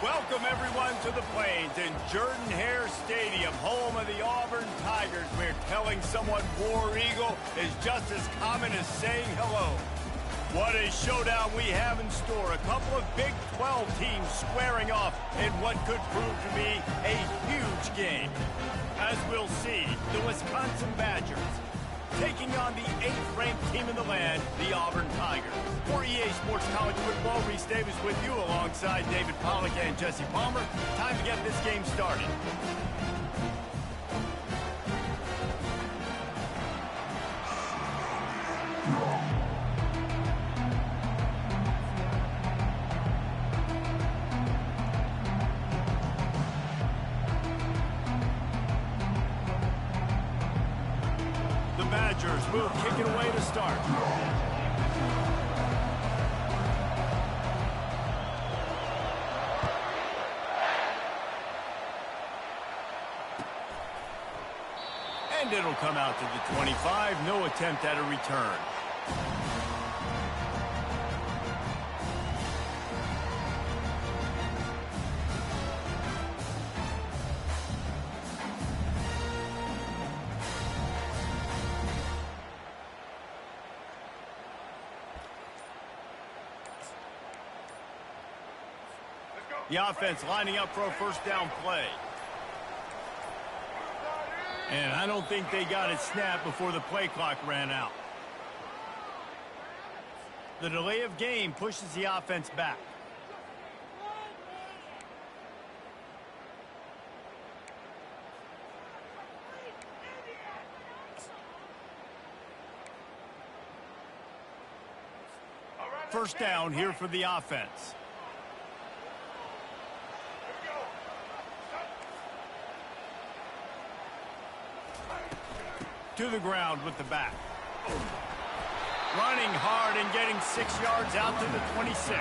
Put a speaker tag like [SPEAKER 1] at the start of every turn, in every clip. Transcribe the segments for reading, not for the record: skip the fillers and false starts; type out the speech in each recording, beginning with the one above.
[SPEAKER 1] Welcome, everyone, to the Plains in Jordan-Hare Stadium, home of the Auburn Tigers, where telling someone War Eagle is just as common as saying hello. What a showdown we have in store. A couple of Big 12 teams squaring off in what could prove to be a huge game. As we'll see, the Wisconsin Badgers taking on the 8th-ranked team in the land, the Auburn Tigers. For EA Sports College Football, Reese Davis with you alongside David Pollack and Jesse Palmer. Time to get this game started. Badgers will kick it away to start. And it'll come out to the 25. No attempt at a return. The offense lining up for a first down play. And I don't think they got it snapped before the play clock ran out. The delay of game pushes the offense back. First down here for the offense. To the ground with the back. Running hard and getting 6 yards out to the 26.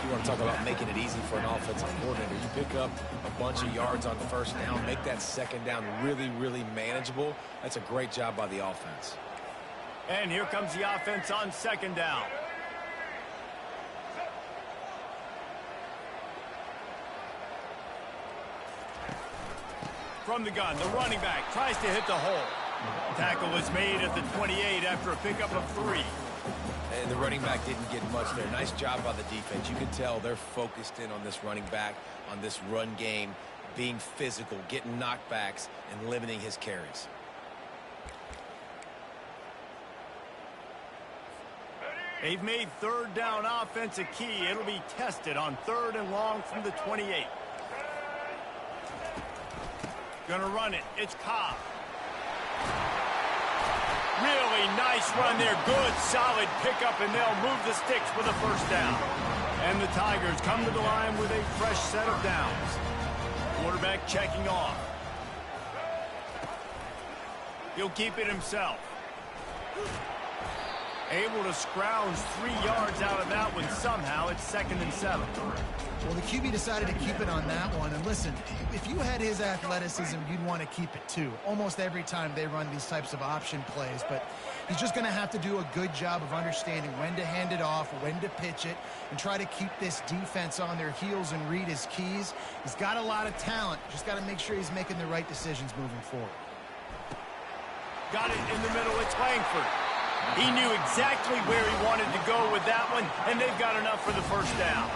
[SPEAKER 2] You want to talk about making it easy for an offensive coordinator. You pick up a bunch of yards on the first down, make that second down really, really manageable. That's a great job by the offense.
[SPEAKER 1] And here comes the offense on second down. From the gun, the running back tries to hit the hole. Tackle is made at the 28 after a pickup of 3.
[SPEAKER 2] And the running back didn't get much there. Nice job by the defense. You can tell they're focused in on this running back, on this run game, being physical, getting knockbacks, and limiting his carries.
[SPEAKER 1] They've made third down offense a key. It'll be tested on 3rd and long from the 28. Gonna run it. It's Cobb. Really nice run there. Good, solid pickup, and they'll move the sticks with a first down. And the Tigers come to the line with a fresh set of downs. Quarterback checking off. He'll keep it himself. Able to scrounge 3 yards out of that one somehow. It's 2nd and 7.
[SPEAKER 3] Well, the QB decided to keep it on that one. And listen, if you had his athleticism, you'd want to keep it too. Almost every time they run these types of option plays. But he's just going to have to do a good job of understanding when to hand it off, when to pitch it, and try to keep this defense on their heels and read his keys. He's got a lot of talent. Just got to make sure he's making the right decisions moving forward.
[SPEAKER 1] Got it in the middle. It's Langford. He knew exactly where he wanted to go with that one, and they've got enough for the first down.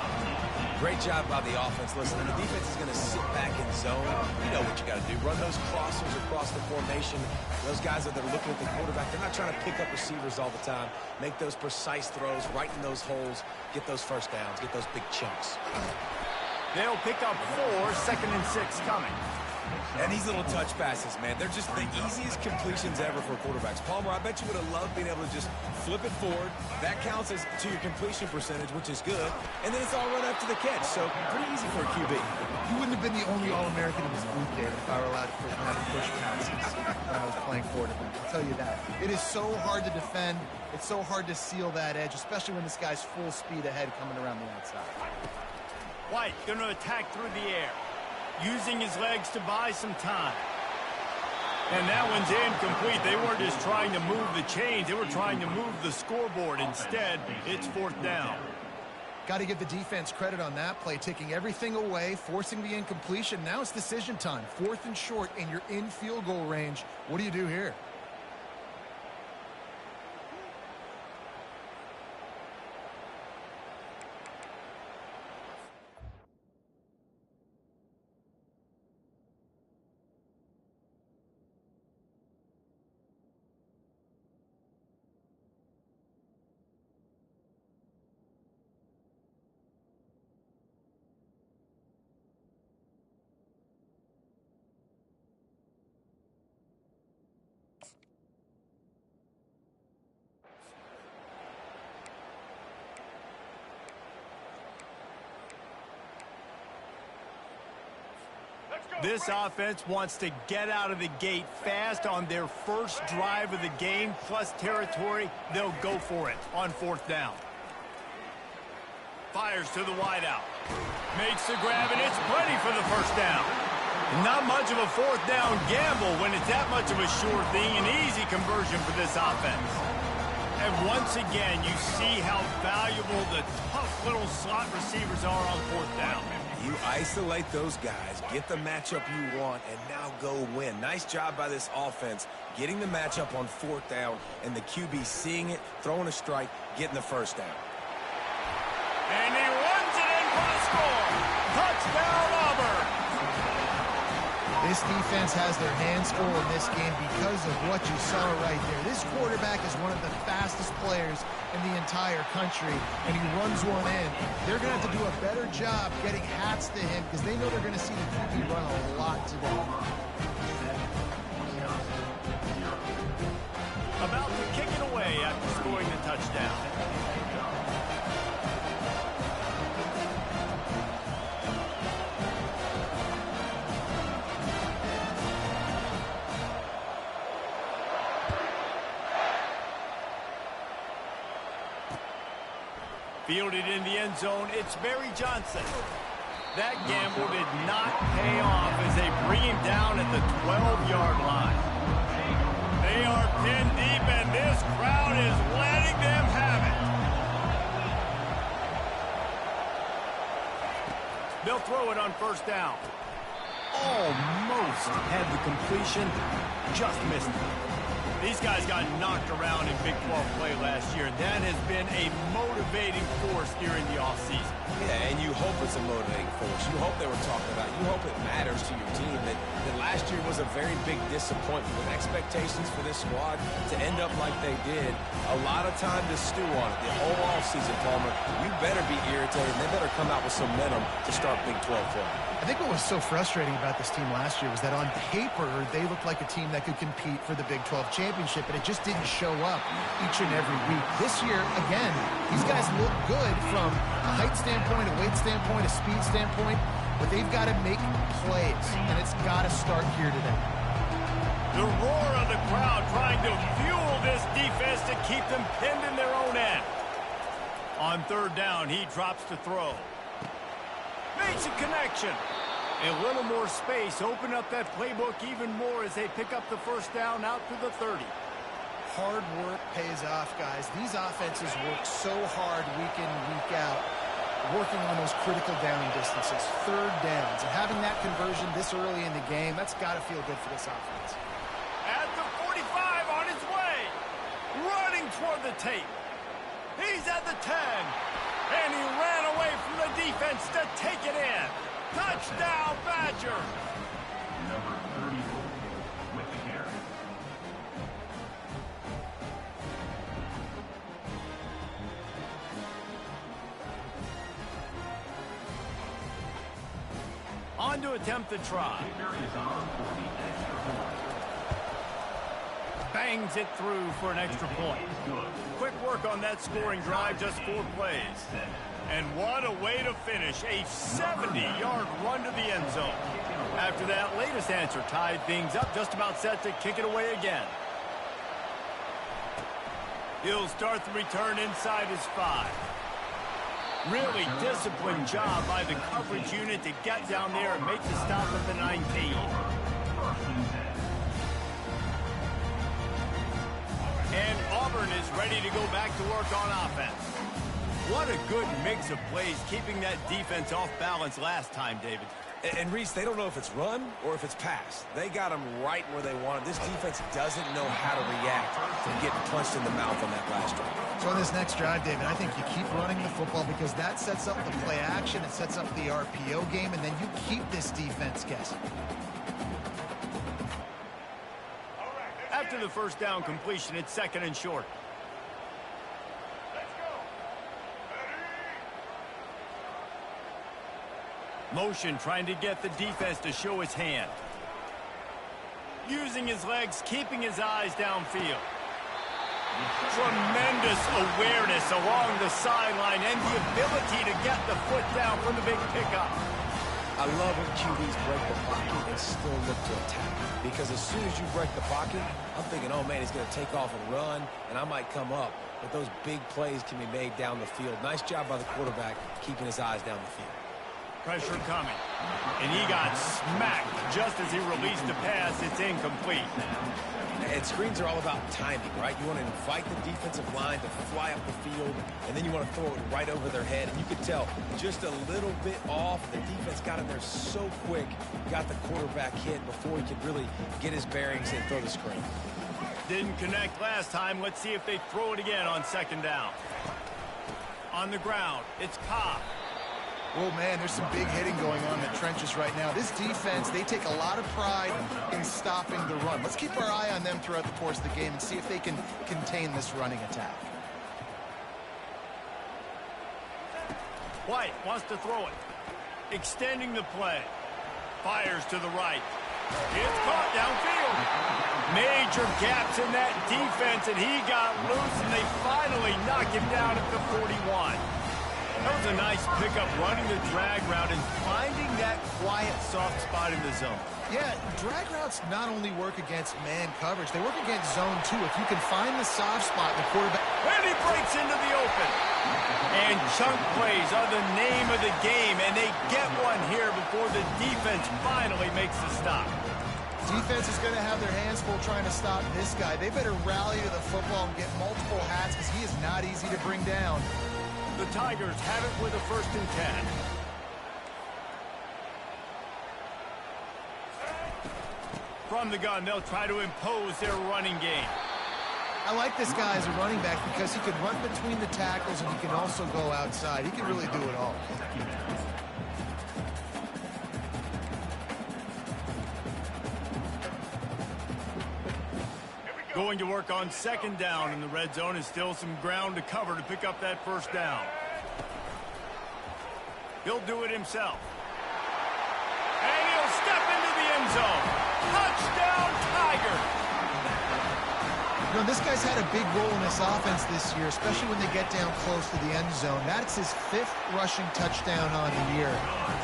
[SPEAKER 2] Great job by the offense. Listen, the defense is going to sit back in zone. You know what you got to do. Run those crossers across the formation. Those guys that are looking at the quarterback, they're not trying to pick up receivers all the time. Make those precise throws, right in those holes, get those first downs, get those big chunks.
[SPEAKER 1] They'll pick up 4, 2nd and 6 coming.
[SPEAKER 2] And these little touch passes, man, they're just the easiest completions ever for quarterbacks. Palmer, I bet you would have loved being able to just flip it forward. That counts as to your completion percentage, which is good. And then it's all run after the catch, so pretty easy for a QB.
[SPEAKER 3] You wouldn't have been the only All-American in this booth, David, if I were allowed to push passes when I was playing quarterback. I'll tell you that. It is so hard to defend. It's so hard to seal that edge, especially when this guy's full speed ahead coming around the outside.
[SPEAKER 1] White going to attack through the air, using his legs to buy some time. And that one's incomplete. They weren't just trying to move the chains. They were trying to move the scoreboard. Instead, it's 4th down.
[SPEAKER 3] Got to give the defense credit on that play, taking everything away, forcing the incompletion. Now it's decision time. 4th and short, and you're in field goal range. What do you do here?
[SPEAKER 1] This offense wants to get out of the gate fast on their first drive of the game, plus territory. They'll go for it on 4th down. Fires to the wideout. Makes the grab, and it's plenty for the first down. Not much of a 4th down gamble when it's that much of a sure thing. An easy conversion for this offense. And once again, you see how valuable the tough little slot receivers are on 4th down.
[SPEAKER 2] You isolate those guys, get the matchup you want, and now go win. Nice job by this offense, getting the matchup on 4th down, and the QB seeing it, throwing a strike, getting the first down.
[SPEAKER 1] And he runs it in for the score. Touchdown, Auburn.
[SPEAKER 3] This defense has their hands full in this game because of what you saw right there. This quarterback is one of the fastest players in the entire country, and he runs one in. They're going to have to do a better job getting hats to him because they know they're going to see the QB run a lot today.
[SPEAKER 1] About to kick it away after scoring the touchdown. Fielded in the end zone, it's Barry Johnson. That gamble did not pay off as they bring him down at the 12-yard line. They are pinned deep, and this crowd is letting them have it. They'll throw it on 1st down. Almost had the completion, just missed it. These guys got knocked around in Big 12 play last year. That has been a motivating force during the offseason.
[SPEAKER 2] Yeah, and you hope it's a motivating force. You hope they were talking about it. You hope it matters to your team that last year was a very big disappointment. With expectations for this squad to end up like they did, a lot of time to stew on it. The whole offseason, Palmer, you better be irritated. And they better come out with some momentum to start Big 12 play.
[SPEAKER 3] I think what was so frustrating about this team last year was that on paper, they looked like a team that could compete for the Big 12 championship, but it just didn't show up each and every week. This year, again, these guys look good from a height standpoint, a weight standpoint, a speed standpoint, but they've got to make plays, and it's got to start here today.
[SPEAKER 1] The roar of the crowd trying to fuel this defense to keep them pinned in their own end. On 3rd down, he drops to throw. Makes a connection. A little more space. Open up that playbook even more as they pick up the 1st down out to the 30.
[SPEAKER 3] Hard work pays off, guys. These offenses work so hard week in and week out, working on those critical down distances, 3rd downs, and having that conversion this early in the game, that's got to feel good for this offense.
[SPEAKER 1] At the 45 on his way. Running toward the tape. He's at the 10. And he ran away from the defense to take it in. Touchdown, Badger.
[SPEAKER 4] Number 34 with the carry.
[SPEAKER 1] On to attempt the try. Bangs it through for an extra point. Quick work on that scoring drive, just 4 plays. And what a way to finish, a 70-yard run to the end zone. After that latest answer tied things up, just about set to kick it away again. He'll start the return inside his 5. Really disciplined job by the coverage unit to get down there and make the stop at the 19. And Auburn is ready to go back to work on offense. What a good mix of plays, keeping that defense off balance last time, David.
[SPEAKER 2] And Reese, they don't know if it's run or if it's pass. They got them right where they want it. This defense doesn't know how to react to getting punched in the mouth on that last drive.
[SPEAKER 3] So on this next drive, David, I think you keep running the football because that sets up the play action, it sets up the RPO game, and then you keep this defense guessing.
[SPEAKER 1] After the first down completion, it's 2nd and short. Motion trying to get the defense to show his hand. Using his legs, keeping his eyes downfield. Tremendous awareness along the sideline and the ability to get the foot down for the big pickup.
[SPEAKER 2] I love when QBs break the pocket and still look to attack. Because as soon as you break the pocket, I'm thinking, oh man, he's going to take off and run, and I might come up. But those big plays can be made down the field. Nice job by the quarterback keeping his eyes down the field.
[SPEAKER 1] Pressure coming. And he got smacked just as he released the pass. It's incomplete.
[SPEAKER 2] And screens are all about timing, right? You want to invite the defensive line to fly up the field, and then you want to throw it right over their head. And you could tell just a little bit off. The defense got in there so quick, got the quarterback hit before he could really get his bearings and throw the screen.
[SPEAKER 1] Didn't connect last time. Let's see if they throw it again on 2nd down. On the ground, it's Cobb.
[SPEAKER 3] Oh, man, there's some big hitting going on in the trenches right now. This defense, they take a lot of pride in stopping the run. Let's keep our eye on them throughout the course of the game and see if they can contain this running attack.
[SPEAKER 1] White wants to throw it. Extending the play. Fires to the right. It's caught downfield. Major gaps in that defense, and he got loose, and they finally knock him down at the 41. That was a nice pickup, running the drag route and finding that quiet, soft spot in the zone.
[SPEAKER 3] Yeah, drag routes not only work against man coverage, they work against zone too. If you can find the soft spot, the quarterback...
[SPEAKER 1] And he breaks into the open. And chunk plays are the name of the game, and they get one here before the defense finally makes the stop.
[SPEAKER 3] Defense is going to have their hands full trying to stop this guy. They better rally to the football and get multiple hats because he is not easy to bring down.
[SPEAKER 1] The Tigers have it with a 1st and 10. From the gun, they'll try to impose their running game.
[SPEAKER 3] I like this guy as a running back because he can run between the tackles and he can also go outside. He can really do it all.
[SPEAKER 1] Going to work on 2nd down in the red zone, is still some ground to cover to pick up that 1st down. He'll do it himself. And he'll step into the end zone. Touchdown, Tiger!
[SPEAKER 3] You know, this guy's had a big role in this offense this year, especially when they get down close to the end zone. That's his 5th rushing touchdown on the year.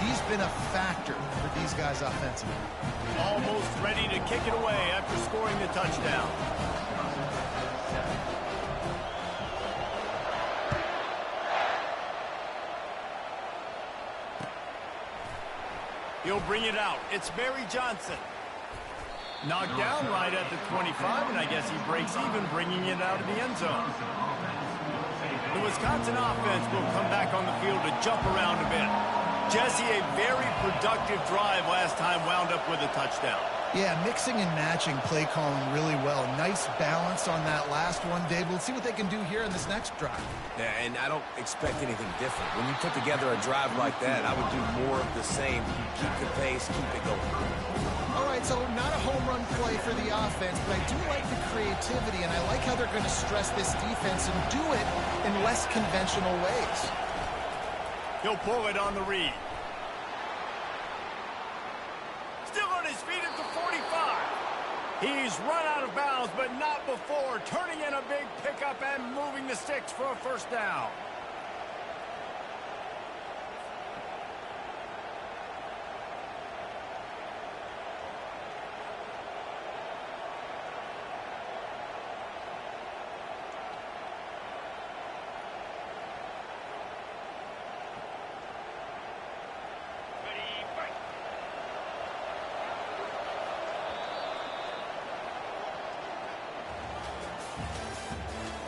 [SPEAKER 3] He's been a factor for these guys offensively.
[SPEAKER 1] Almost ready to kick it away after scoring the touchdown. He'll bring it out. It's Barry Johnson. Knocked down right at the 25, and I guess he breaks even, bringing it out of the end zone. The Wisconsin offense will come back on the field to jump around a bit. Jesse, a very productive drive last time, wound up with a touchdown.
[SPEAKER 3] Yeah, mixing and matching play calling really well. Nice balance on that last one, Dave. We'll see what they can do here in this next drive.
[SPEAKER 2] Yeah, and I don't expect anything different. When you put together a drive like that, I would do more of the same. Keep the pace, keep it going.
[SPEAKER 3] All right, so not a home run play for the offense, but I do like the creativity, and I like how they're going to stress this defense and do it in less conventional ways.
[SPEAKER 1] He'll pull it on the read. Still on his feet at the 45. He's run out of bounds, but not before. Turning in a big pickup and moving the sticks for a 1st down.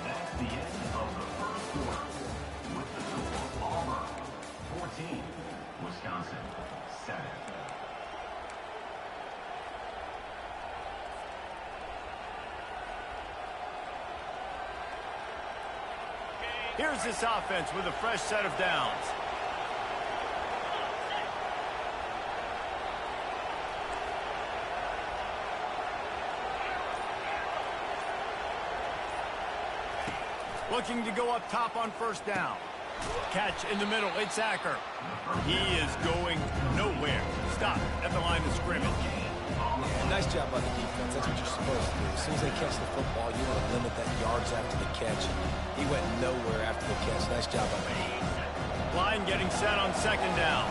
[SPEAKER 4] That's the end of the 1st quarter.
[SPEAKER 1] Here's this offense with a fresh set of downs. Looking to go up top on first down. Catch in the middle. It's Acker. He is going nowhere. Stop at the line of scrimmage.
[SPEAKER 2] Yeah, nice job by the defense. That's what you're supposed to do. As soon as they catch the football, you want to limit that yards after the catch. He went nowhere after the catch. Nice job by him.
[SPEAKER 1] Line getting set on second down.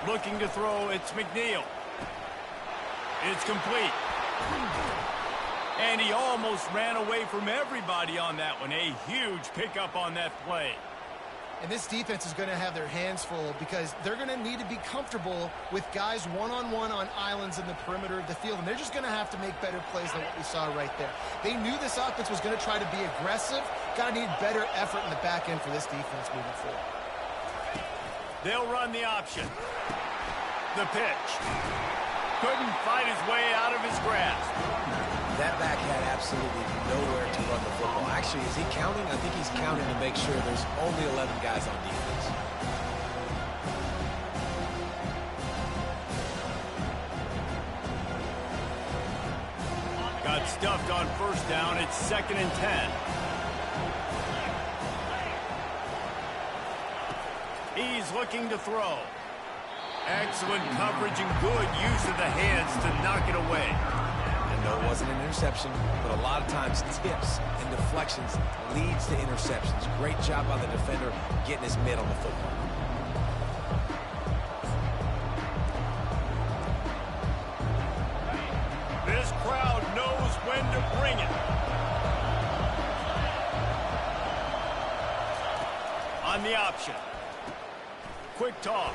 [SPEAKER 1] Looking to throw, it's McNeil. It's complete. And he almost ran away from everybody on that one. A huge pickup on that play.
[SPEAKER 3] And this defense is going to have their hands full because they're going to need to be comfortable with guys one-on-one on islands in the perimeter of the field. And they're just going to have to make better plays than what we saw right there. They knew this offense was going to try to be aggressive. Got to need better effort in the back end for this defense moving forward.
[SPEAKER 1] They'll run the option. The pitch. Couldn't fight his way out of his grasp.
[SPEAKER 2] That back had absolutely nowhere to run the football. Actually, is he counting? I think he's counting to make sure there's only 11 guys on defense.
[SPEAKER 1] Got stuffed on first down. It's 2nd and 10. He's looking to throw. Excellent coverage and good use of the hands to knock it away.
[SPEAKER 2] And no, it wasn't an interception, but a lot of times tips and deflections leads to interceptions. Great job by the defender getting his mitt on the football.
[SPEAKER 1] This crowd knows when to bring it. On the option. Quick toss.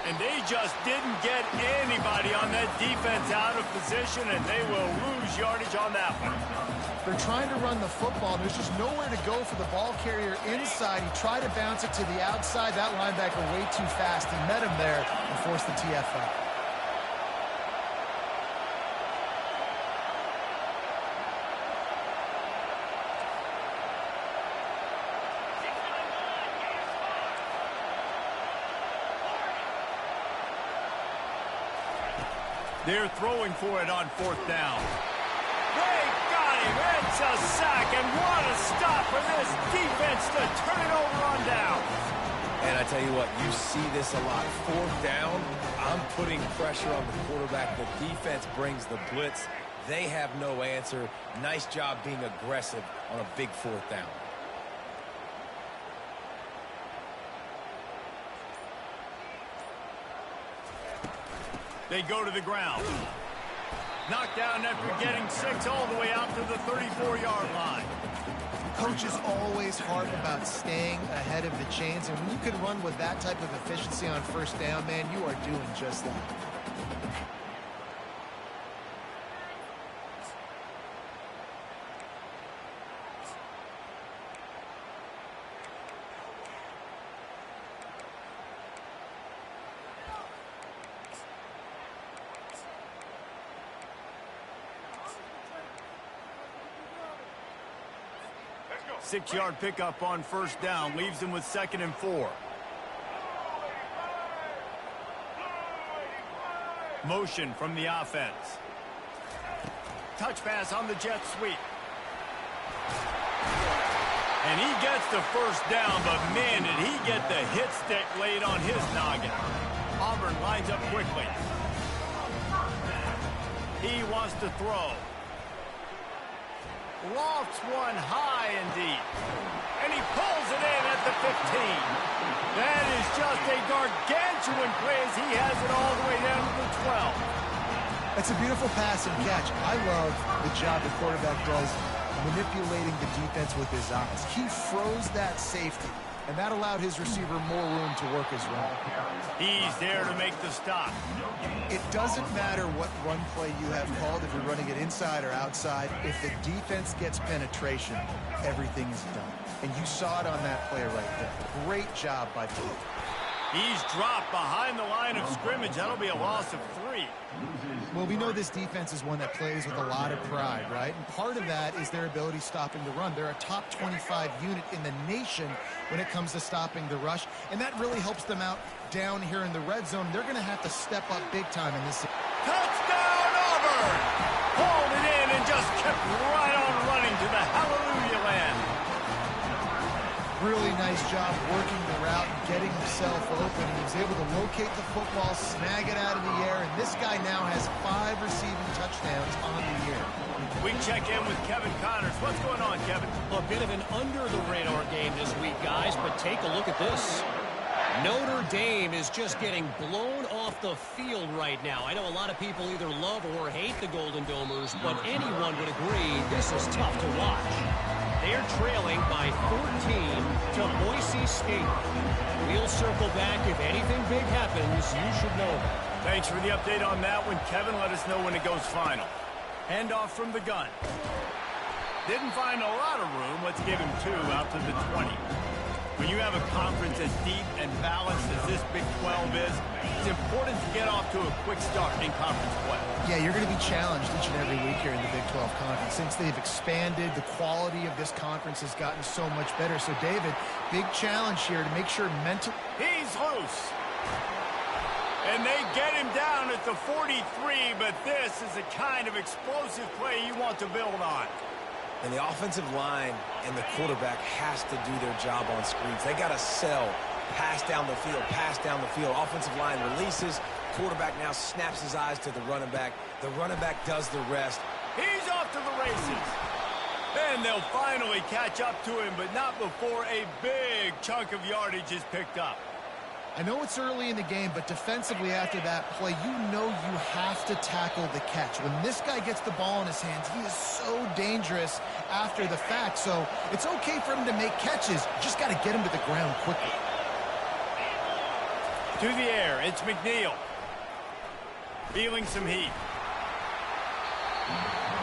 [SPEAKER 1] And they just didn't get anybody on that defense out of position, and they will lose yardage on that one.
[SPEAKER 3] They're trying to run the football. There's just nowhere to go for the ball carrier inside. He tried to bounce it to the outside. That linebacker way too fast. He met him there and forced the TFL.
[SPEAKER 1] They're throwing for it on fourth down. They got him. It's a sack, and what a stop for this defense to turn it over on down.
[SPEAKER 2] And I tell you what, you see this a lot. Fourth down, I'm putting pressure on the quarterback. The defense brings the blitz. They have no answer. Nice job being aggressive on a big fourth down.
[SPEAKER 1] They go to the ground. Knocked down after getting 6 all the way out to the 34-yard line.
[SPEAKER 3] Coaches always harp about staying ahead of the chains, and when you can run with that type of efficiency on first down, man, you are doing just that.
[SPEAKER 1] Six-yard pickup on first down leaves him with 2nd and 4. Motion from the offense. Touch pass on the jet sweep. And he gets the first down, but man, did he get the hit stick laid on his noggin. Auburn lines up quickly. He wants to throw. Lofts one high and deep. And he pulls it in at the 15. That is just a gargantuan play as he has it all the way down to the 12.
[SPEAKER 3] That's a beautiful pass and catch. I love the job the quarterback does manipulating the defense with his eyes. He froze that safety, and that allowed his receiver more room to work his run.
[SPEAKER 1] He's there to make the stop.
[SPEAKER 3] It doesn't matter what run play you have called, if you're running it inside or outside. If the defense gets penetration, everything is done. And you saw it on that play right there. Great job by Phil.
[SPEAKER 1] He's dropped behind the line of scrimmage. That'll be a loss of 3.
[SPEAKER 3] Well, we know this defense is one that plays with a lot of pride, right? And part of that is their ability stopping the run. They're a top 25 unit in the nation when it comes to stopping the rush, and that really helps them out down here in the red zone. They're going to have to step up big time in this.
[SPEAKER 1] Touchdown, Auburn! Hauled it in and just kept right on running to the hallelujah land.
[SPEAKER 3] Really nice job working the route and getting himself open. He was able to locate the football, snag it out of the air, and this guy now has 5 receiving touchdowns on the year.
[SPEAKER 1] We check in with Kevin Connors. What's going on, Kevin?
[SPEAKER 5] A bit of an under-the-radar game this week, guys, but take a look at this. Notre Dame is just getting blown off the field right now. I know a lot of people either love or hate the Golden Domers, but anyone would agree this is tough to watch. They're trailing by 14 to Boise State. We'll circle back. If anything big happens, you should know that.
[SPEAKER 1] Thanks for the update on that one, Kevin. Let us know when it goes final. Handoff from the gun. Didn't find a lot of room. Let's give him 2 out to the 20. When you have a conference as deep and balanced as this Big 12 is, it's important to get off to a quick start in conference play.
[SPEAKER 3] Yeah, you're going to be challenged each and every week here in the Big 12 Conference. Since they've expanded, the quality of this conference has gotten so much better. So, David, big challenge here to make sure mental...
[SPEAKER 1] He's loose. And they get him down at the 43, but this is the kind of explosive play you want to build on.
[SPEAKER 2] And the offensive line and the quarterback has to do their job on screens. They got to sell, pass down the field, pass down the field. Offensive line releases. Quarterback now snaps his eyes to the running back. The running back does the rest.
[SPEAKER 1] He's off to the races. And they'll finally catch up to him, but not before a big chunk of yardage is picked up.
[SPEAKER 3] I know it's early in the game, but defensively after that play, you know you have to tackle the catch. When this guy gets the ball in his hands, he is so dangerous after the fact. So it's okay for him to make catches. You just got to get him to the ground quickly.
[SPEAKER 1] To the air, it's McNeil. Feeling some heat.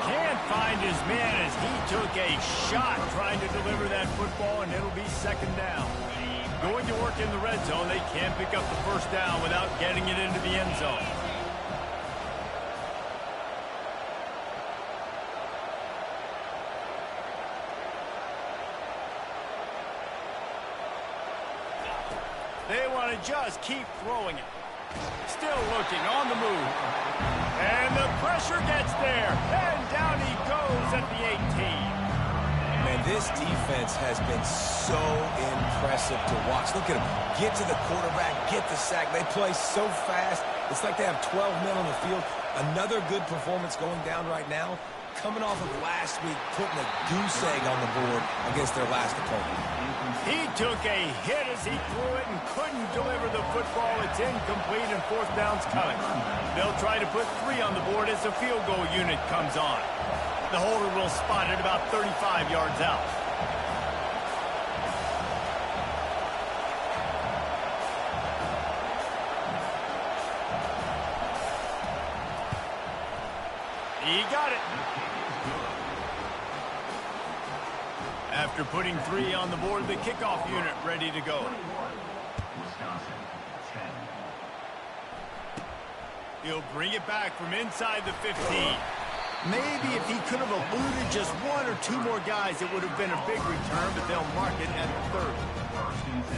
[SPEAKER 1] Can't find his man as he took a shot trying to deliver that football, and it'll be second down. Going to work in the red zone, they can't pick up the first down without getting it into the end zone. They want to just keep throwing it. Still looking on the move. And the pressure gets there. And down he goes at the 18.
[SPEAKER 2] Man, this defense has been so impressive to watch. Look at them. Get to the quarterback, get the sack. They play so fast. It's like they have 12 men on the field. Another good performance going down right now. Coming off of last week, putting a goose egg on the board against their last opponent.
[SPEAKER 1] He took a hit as he threw it and couldn't deliver the football. It's incomplete and fourth down's coming. They'll try to put 3 on the board as the field goal unit comes on. The holder will spot it about 35 yards out. He got it. After putting 3 on the board, the kickoff unit ready to go.
[SPEAKER 4] Wisconsin, 10.
[SPEAKER 1] He'll bring it back from inside the 15. Maybe if he could have eluded just 1 or 2 more guys, it would have been a big return, but they'll mark it at the 30.
[SPEAKER 4] First and 10.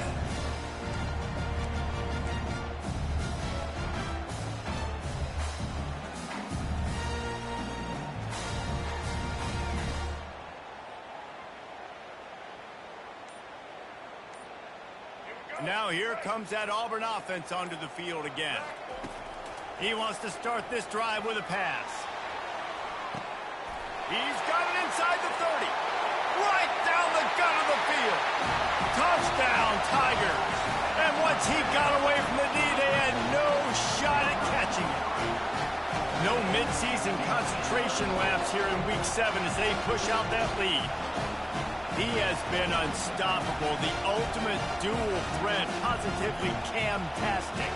[SPEAKER 1] Now here comes that Auburn offense onto the field again. He wants to start this drive with a pass. He's got it inside the 30. Right down the gut of the field. Touchdown, Tigers. And once he got away from the knee, they had no shot at catching it. No midseason concentration lapse here in Week 7 as they push out that lead. He has been unstoppable, the ultimate dual threat, positively Cam-tastic.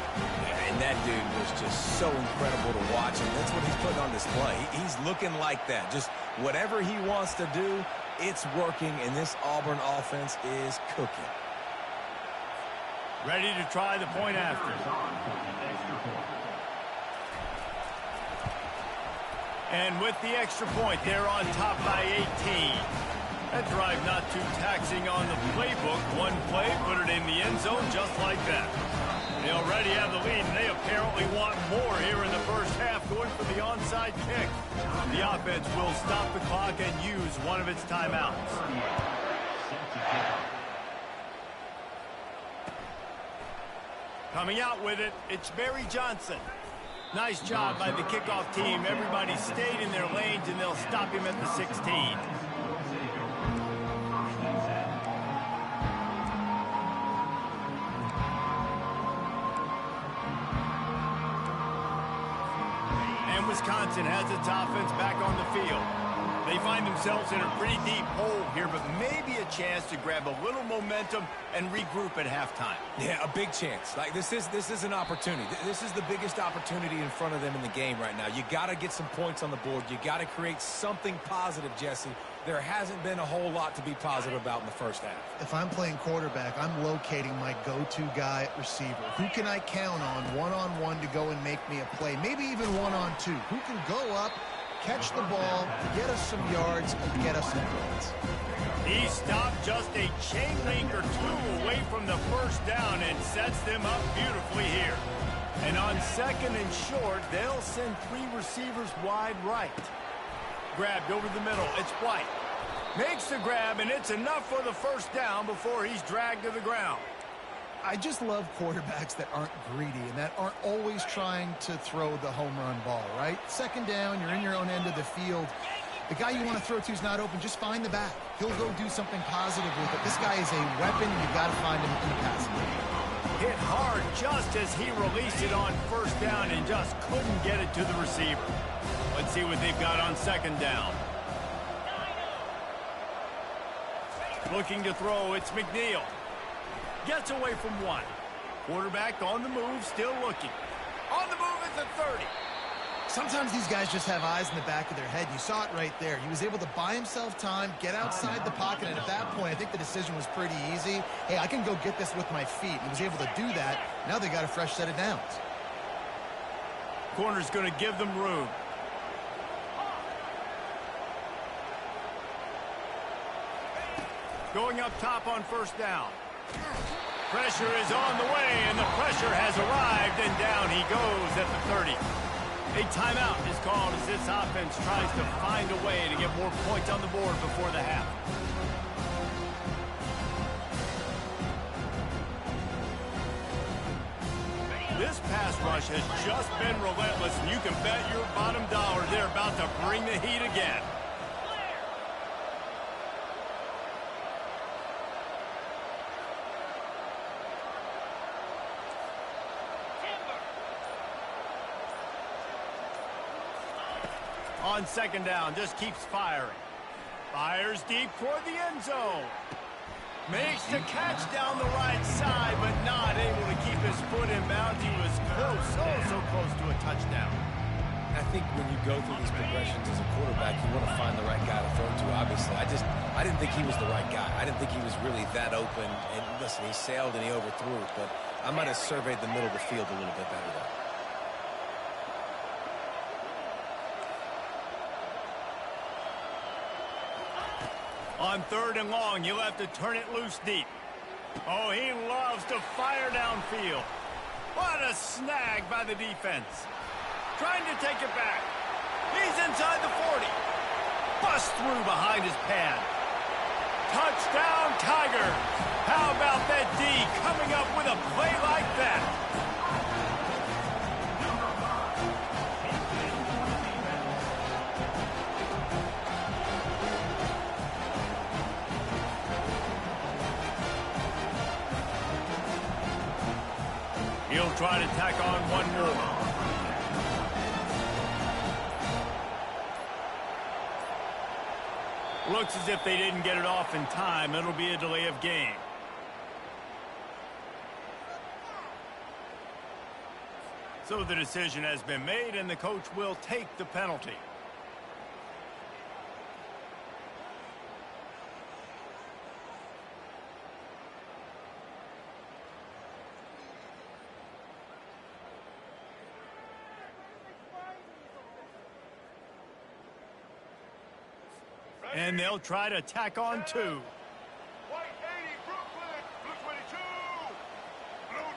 [SPEAKER 2] And that dude was just so incredible to watch, and that's what he's putting on display. He's looking like that. Just whatever he wants to do, it's working, and this Auburn offense is cooking.
[SPEAKER 1] Ready to try the point after. And with the extra point, they're on top by 18. That drive not too taxing on the playbook. One play, put it in the end zone just like that. They already have the lead, and they apparently want more here in the first half, going for the onside kick. The offense will stop the clock and use one of its timeouts. Coming out with it, it's Barry Johnson. Nice job by the kickoff team. Everybody stayed in their lanes, and they'll stop him at the 16. And Wisconsin has its offense back on the field. They find themselves in a pretty deep hole here, but maybe a chance to grab a little momentum and regroup at halftime.
[SPEAKER 2] Yeah, a big chance. Like this is an opportunity. This is the biggest opportunity in front of them in the game right now. You got to get some points on the board. You got to create something positive, Jesse. There hasn't been a whole lot to be positive about in the first half.
[SPEAKER 3] If I'm playing quarterback, I'm locating my go-to guy at receiver. Who can I count on one-on-one to go and make me a play? Maybe even one-on-two. Who can go up, catch the ball, get us some yards, and get us some points?
[SPEAKER 1] He stopped just a chain link or two away from the first down and sets them up beautifully here. And on second and short, they'll send three receivers wide right. Grabbed over the middle. It's White. Makes the grab, and it's enough for the first down before he's dragged to the ground.
[SPEAKER 3] I just love quarterbacks that aren't greedy and that aren't always trying to throw the home run ball, right? Second down, you're in your own end of the field. The guy you want to throw to is not open. Just find the back. He'll go do something positive with it. This guy is a weapon. You've got to find him in the passing game.
[SPEAKER 1] Hit hard just as he released it on first down and just couldn't get it to the receiver. Let's see what they've got on second down. Looking to throw, it's McNeil. Gets away from one. Quarterback on the move, still looking. On the move at the 30.
[SPEAKER 3] Sometimes these guys just have eyes in the back of their head. You saw it right there. He was able to buy himself time, get outside the pocket, and at that point, I think the decision was pretty easy. Hey, I can go get this with my feet. He was able to do that. Now they got a fresh set of downs.
[SPEAKER 1] Corner's going to give them room. Going up top on first down. Pressure is on the way, and the pressure has arrived, and down he goes at the 30. A timeout is called as this offense tries to find a way to get more points on the board before the half. This pass rush has just been relentless, and you can bet your bottom dollar they're about to bring the heat again. On second down, just keeps firing. Fires deep toward the end zone. Makes the catch down the right side, but not able to keep his foot in bounds. He was close, so close to a touchdown.
[SPEAKER 2] I think when you go through these progressions as a quarterback, you want to find the right guy to throw to, obviously. I didn't think he was the right guy. I didn't think he was really that open. And listen, he sailed and he overthrew it, but I might have surveyed the middle of the field a little bit better there.
[SPEAKER 1] On third and long, you'll have to turn it loose deep. Oh, he loves to fire downfield. What a snag by the defense. Trying to take it back. He's inside the 40. Bust through behind his pad. Touchdown, Tigers. How about that D coming up with a play like that? He'll try to tack on one more. Looks as if they didn't get it off in time. It'll be a delay of game. So the decision has been made, and the coach will take the penalty. And they'll try to tack on 2.
[SPEAKER 6] White 80, Brooklyn. Blue 22. Blue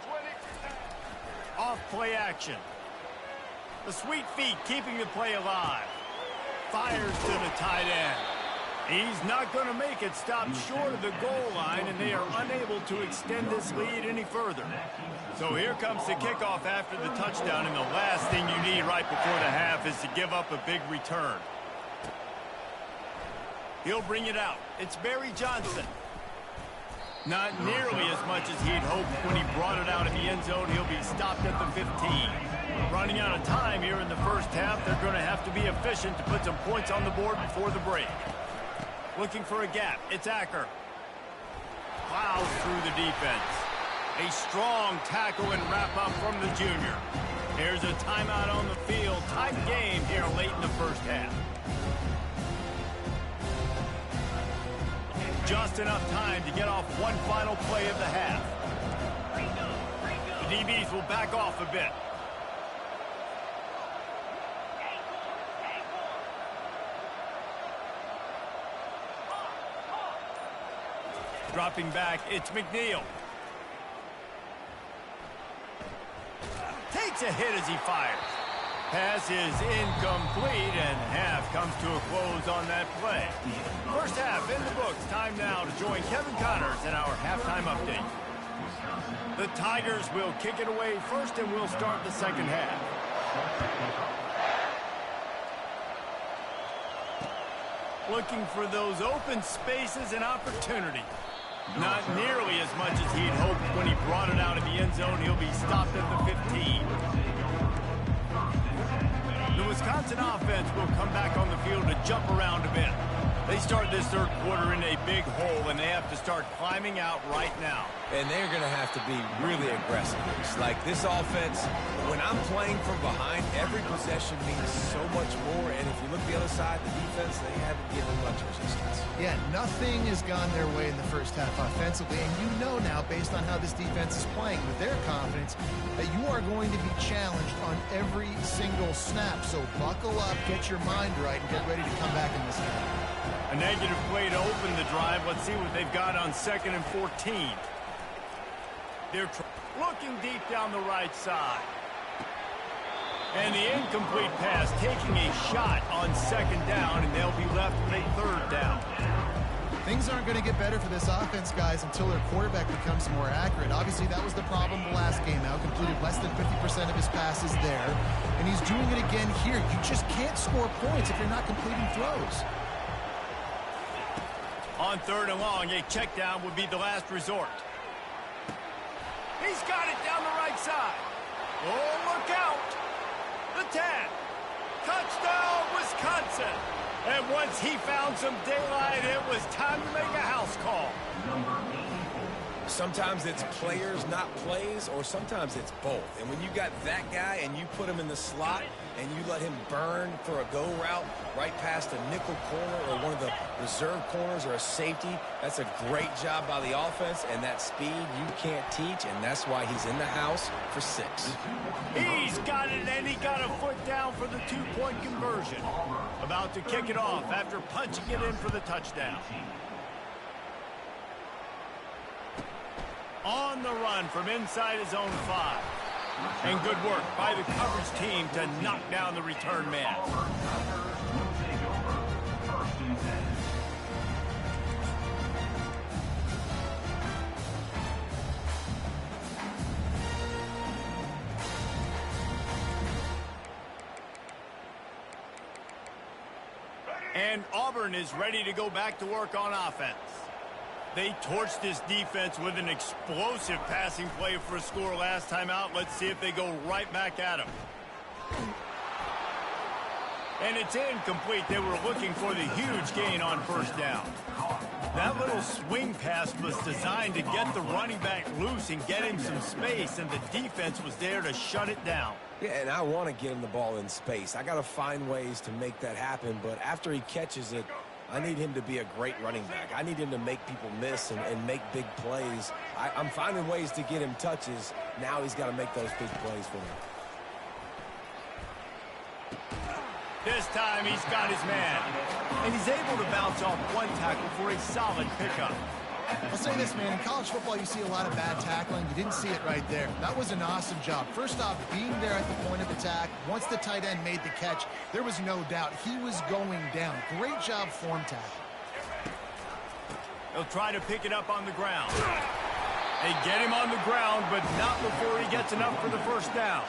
[SPEAKER 6] 20.
[SPEAKER 1] Off play action. The sweet feet keeping the play alive. Fires to the tight end. He's not going to make it. Stop short of the goal line, and they are unable to extend this lead any further. So here comes the kickoff after the touchdown, and the last thing you need right before the half is to give up a big return. He'll bring it out. It's Barry Johnson. Not nearly as much as he'd hoped when he brought it out in the end zone. He'll be stopped at the 15. Running out of time here in the first half. They're going to have to be efficient to put some points on the board before the break. Looking for a gap. It's Acker. Plows through the defense. A strong tackle and wrap-up from the junior. Here's a timeout on the field. Tight game here late in the first half. Just enough time to get off one final play of the half. The DBs will back off a bit. Dropping back, it's McNeil. Takes a hit as he fires. Pass is incomplete, and half comes to a close on that play. First half in the books. Time now to join Kevin Connors in our halftime update. The Tigers will kick it away first, and we'll start the second half. Looking for those open spaces and opportunity. Not nearly as much as he'd hoped when he brought it out of the end zone. He'll be stopped at the 15. The Wisconsin offense will come back on the field to jump around a bit. They start this third quarter in a big hole, and they have to start climbing out right now.
[SPEAKER 2] And they're going to have to be really aggressive. It's like this offense, when I'm playing from behind, every possession means so much more. And if you look the other side, the defense, they haven't given much resistance.
[SPEAKER 3] Yeah, nothing has gone their way in the first half offensively. And you know now, based on how this defense is playing with their confidence, that you are going to be challenged on every single snap. So buckle up, get your mind right, and get ready to come back in this game.
[SPEAKER 1] A negative play to open the drive. Let's see what they've got on 2nd and 14. They're looking deep down the right side. And the incomplete pass taking a shot on 2nd down, and they'll be left with a 3rd down.
[SPEAKER 3] Things aren't going to get better for this offense, guys, until their quarterback becomes more accurate. Obviously, that was the problem the last game out. Completed less than 50% of his passes there. And he's doing it again here. You just can't score points if you're not completing throws.
[SPEAKER 1] On 3rd and long, a check down would be the last resort. He's got it down the right side. Oh, look out. The 10. Touchdown, Wisconsin. And once he found some daylight, it was time to make a house call.
[SPEAKER 2] Sometimes it's players, not plays, or sometimes it's both. And when you got that guy and you put him in the slot and you let him burn for a go route right past a nickel corner or one of the reserve corners or a safety, that's a great job by the offense, and that speed you can't teach, and that's why he's in the house for 6.
[SPEAKER 1] He's got it, and he got a foot down for the 2-point conversion. About to kick it off after punching it in for the touchdown. On the run from inside his own 5. And good work by the coverage team to knock down the return man. And Auburn is ready to go back to work on offense. They torched this defense with an explosive passing play for a score last time out. Let's see if they go right back at him. And it's incomplete. They were looking for the huge gain on 1st down. That little swing pass was designed to get the running back loose and get him some space, and the defense was there to shut it down.
[SPEAKER 2] Yeah, and I want to get him the ball in space. I got to find ways to make that happen, but after he catches it, I need him to be a great running back. I need him to make people miss and make big plays. I'm finding ways to get him touches. Now he's got to make those big plays for me.
[SPEAKER 1] This time he's got his man. And he's able to bounce off one tackle for a solid pickup.
[SPEAKER 3] I'll say this, man. In college football, you see a lot of bad tackling. You didn't see it right there. That was an awesome job. First off, being there at the point of attack. Once the tight end made the catch, there was no doubt he was going down. Great job form tackle.
[SPEAKER 1] He'll try to pick it up on the ground. They get him on the ground, but not before he gets enough for the first down.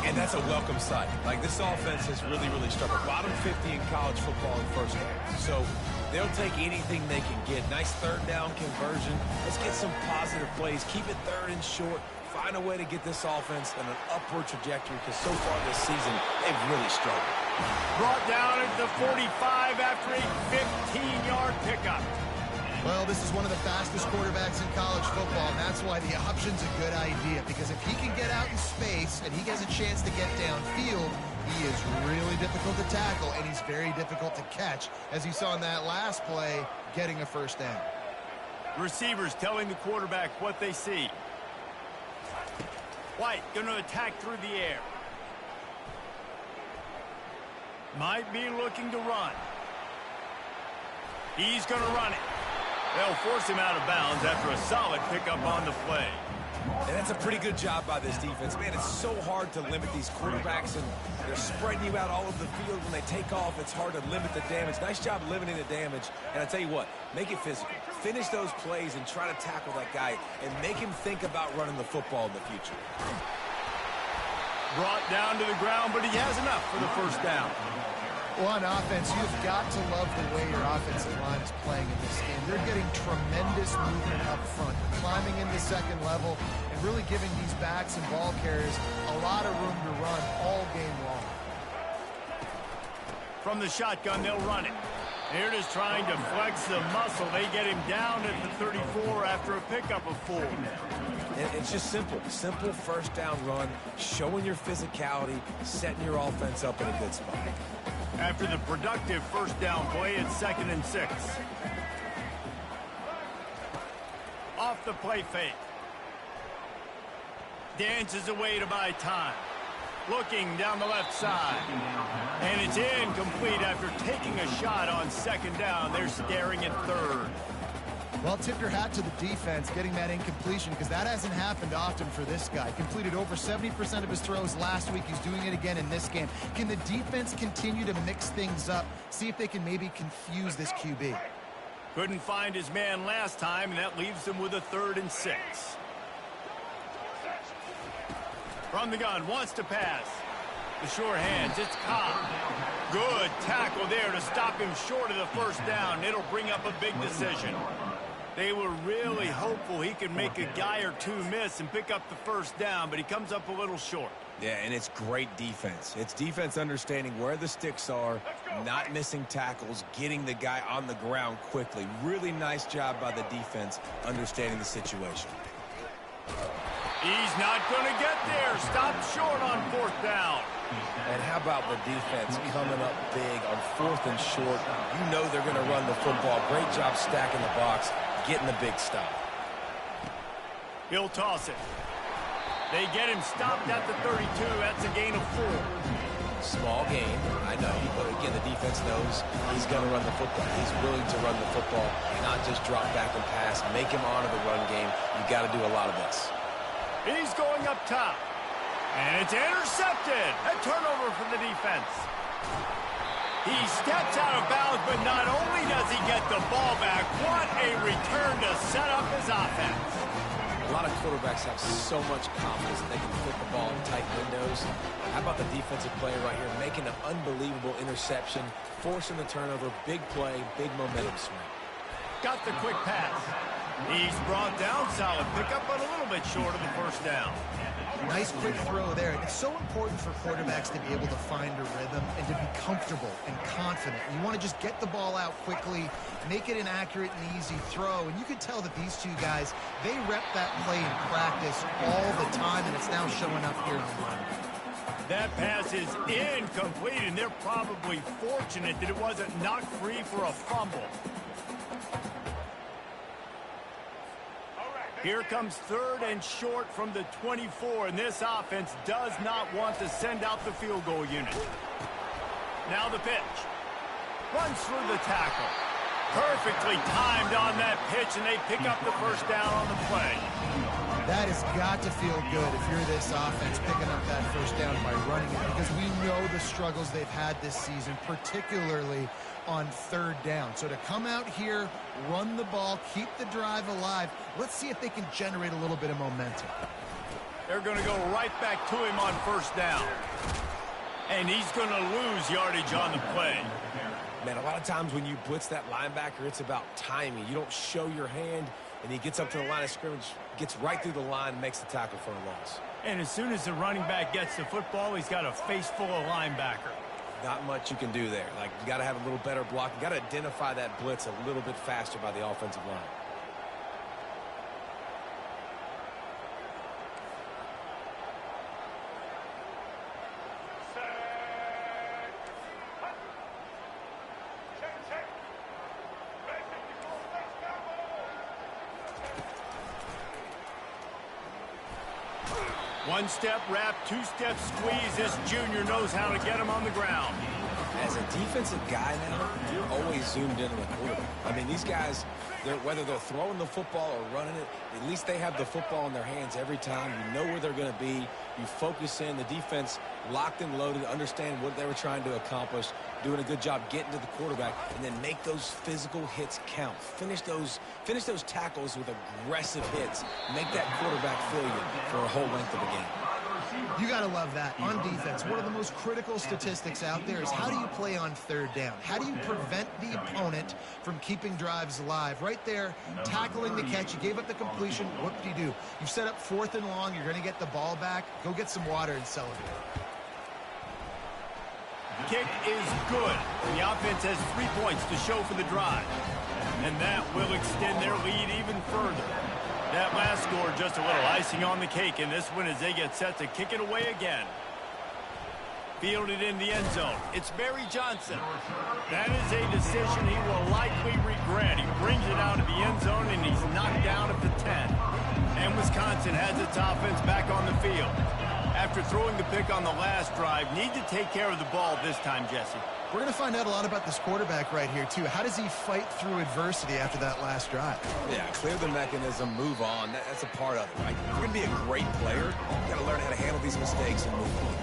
[SPEAKER 2] And that's a welcome sight. Like, this offense has really struggled. Bottom 50 in college football in first downs. So they'll take anything they can get. Nice third down conversion. Let's get some positive plays. Keep it third and short. Find a way to get this offense on an upward trajectory, because so far this season, they've really struggled.
[SPEAKER 1] Brought down at the 45 after a 15-yard pickup.
[SPEAKER 3] Well, this is one of the fastest quarterbacks in college football, and that's why the option's a good idea, because if he can get out in space and he has a chance to get downfield, he is really difficult to tackle, and he's very difficult to catch, as you saw in that last play, getting a first down.
[SPEAKER 1] Receivers telling the quarterback what they see. White going to attack through the air. Might be looking to run. He's going to run it. They'll force him out of bounds after a solid pickup on the play.
[SPEAKER 2] And that's a pretty good job by this defense. Man, it's so hard to limit these quarterbacks, and they're spreading you out all over the field. When they take off, it's hard to limit the damage. Nice job limiting the damage. And I tell you what, make it physical. Finish those plays and try to tackle that guy and make him think about running the football in the future.
[SPEAKER 1] Brought down to the ground, but he has enough for the first down.
[SPEAKER 3] Well, on offense, you've got to love the way your offensive line is playing in this game. They're getting tremendous movement up front. They're climbing into second level and really giving these backs and ball carriers a lot of room to run all game long.
[SPEAKER 1] From the shotgun, they'll run it. They're just trying to flex the muscle. They get him down at the 34 after a pickup of 4.
[SPEAKER 2] It's just simple. Simple first down run, showing your physicality, setting your offense up in a good spot.
[SPEAKER 1] After the productive first down play, it's 2nd and 6. Off the play fake. Dances away to buy time. Looking down the left side. And it's incomplete after taking a shot on 2nd down. They're staring at 3rd.
[SPEAKER 3] Well, tip your hat to the defense getting that incompletion, because that hasn't happened often for this guy. Completed over 70% of his throws last week. He's doing it again in this game. Can the defense continue to mix things up? See if they can maybe confuse this QB.
[SPEAKER 1] Couldn't find his man last time, and that leaves him with a 3rd and 6. From the gun, wants to pass. The short hands, it's Cobb. Good tackle there to stop him short of the first down. It'll bring up a big decision. They were really hopeful he could make a guy or two miss and pick up the first down, but he comes up a little short.
[SPEAKER 2] Yeah, and it's great defense. It's defense understanding where the sticks are, not missing tackles, getting the guy on the ground quickly. Really nice job by the defense understanding the situation.
[SPEAKER 1] He's not going to get there. Stopped short on 4th down.
[SPEAKER 2] And how about the defense coming up big on 4th and short? You know they're going to run the football. Great job stacking the box, getting the big stop.
[SPEAKER 1] He'll toss it. They get him stopped at the 32. That's a gain of 4.
[SPEAKER 2] Small gain, I know, but again, the defense knows he's going to run the football. He's willing to run the football, not just drop back and pass, make him honor the run game. You got to do a lot of this.
[SPEAKER 1] He's going up top. And it's intercepted. A turnover for the defense. He steps out of bounds, but not only does he get the ball back, what a return to set up his offense.
[SPEAKER 2] A lot of quarterbacks have so much confidence that they can put the ball in tight windows. How about the defensive player right here making an unbelievable interception, forcing the turnover, big play, big momentum swing.
[SPEAKER 1] Got the quick pass. He's brought down, solid pickup, but a little bit short of the first down.
[SPEAKER 3] Nice quick throw there. It's so important for quarterbacks to be able to find a rhythm and to be comfortable and confident. You want to just get the ball out quickly, make it an accurate and easy throw. And you can tell that these two guys, they rep that play in practice all the time, and it's now showing up here in the run.
[SPEAKER 1] That pass is incomplete, and they're probably fortunate that it wasn't knocked free for a fumble. Here comes 3rd and short from the 24, and this offense does not want to send out the field goal unit. Now the pitch. Runs through the tackle. Perfectly timed on that pitch, and they pick up the first down on the play.
[SPEAKER 3] That has got to feel good if you're this offense picking up that first down by running it, because we know the struggles they've had this season, particularly on third down. So to come out here, run the ball, keep the drive alive, let's see if they can generate a little bit of momentum.
[SPEAKER 1] They're going to go right back to him on first down. And he's going to lose yardage on the play.
[SPEAKER 2] Man, a lot of times when you blitz that linebacker, it's about timing. You don't show your hand, and he gets up to the line of scrimmage, gets right through the line, and makes the tackle for a loss.
[SPEAKER 1] And as soon as the running back gets the football, he's got a face full of linebacker.
[SPEAKER 2] Not much you can do there. Like, you got to have a little better block. You got to identify that blitz a little bit faster by the offensive line.
[SPEAKER 1] One step wrap, two-step squeeze. This junior knows how to get him on the ground.
[SPEAKER 2] As a defensive guy now, you're always zoomed in on the quarterback. I mean, these guys, whether they're throwing the football or running it, at least they have the football in their hands every time. You know where they're going to be. You focus in. The defense locked and loaded, understand what they were trying to accomplish, doing a good job getting to the quarterback, and then make those physical hits count. Finish those tackles with aggressive hits. Make that quarterback feel you for a whole length of a game.
[SPEAKER 3] You got to love that. On defense, one of the most critical statistics out there is how do you play on third down? How do you prevent the opponent from keeping drives alive? Right there, tackling the catch. You gave up the completion. What did you do? You set up 4th and long. You're going to get the ball back. Go get some water and celebrate.
[SPEAKER 1] Kick is good. The offense has 3 points to show for the drive. And that will extend their lead even further. That last score just a little icing on the cake in this one as they get set to kick it away again. Fielded in the end zone. It's Barry Johnson. That is a decision he will likely regret. He brings it out of the end zone and he's knocked down at the 10. And Wisconsin has its offense back on the field. After throwing the pick on the last drive, need to take care of the ball this time, Jesse.
[SPEAKER 3] We're going to find out a lot about this quarterback right here, too. How does he fight through adversity after that last drive?
[SPEAKER 2] Yeah, clear the mechanism, move on. That's a part of it, right? If you're going to be a great player, you got to learn how to handle these mistakes and move on.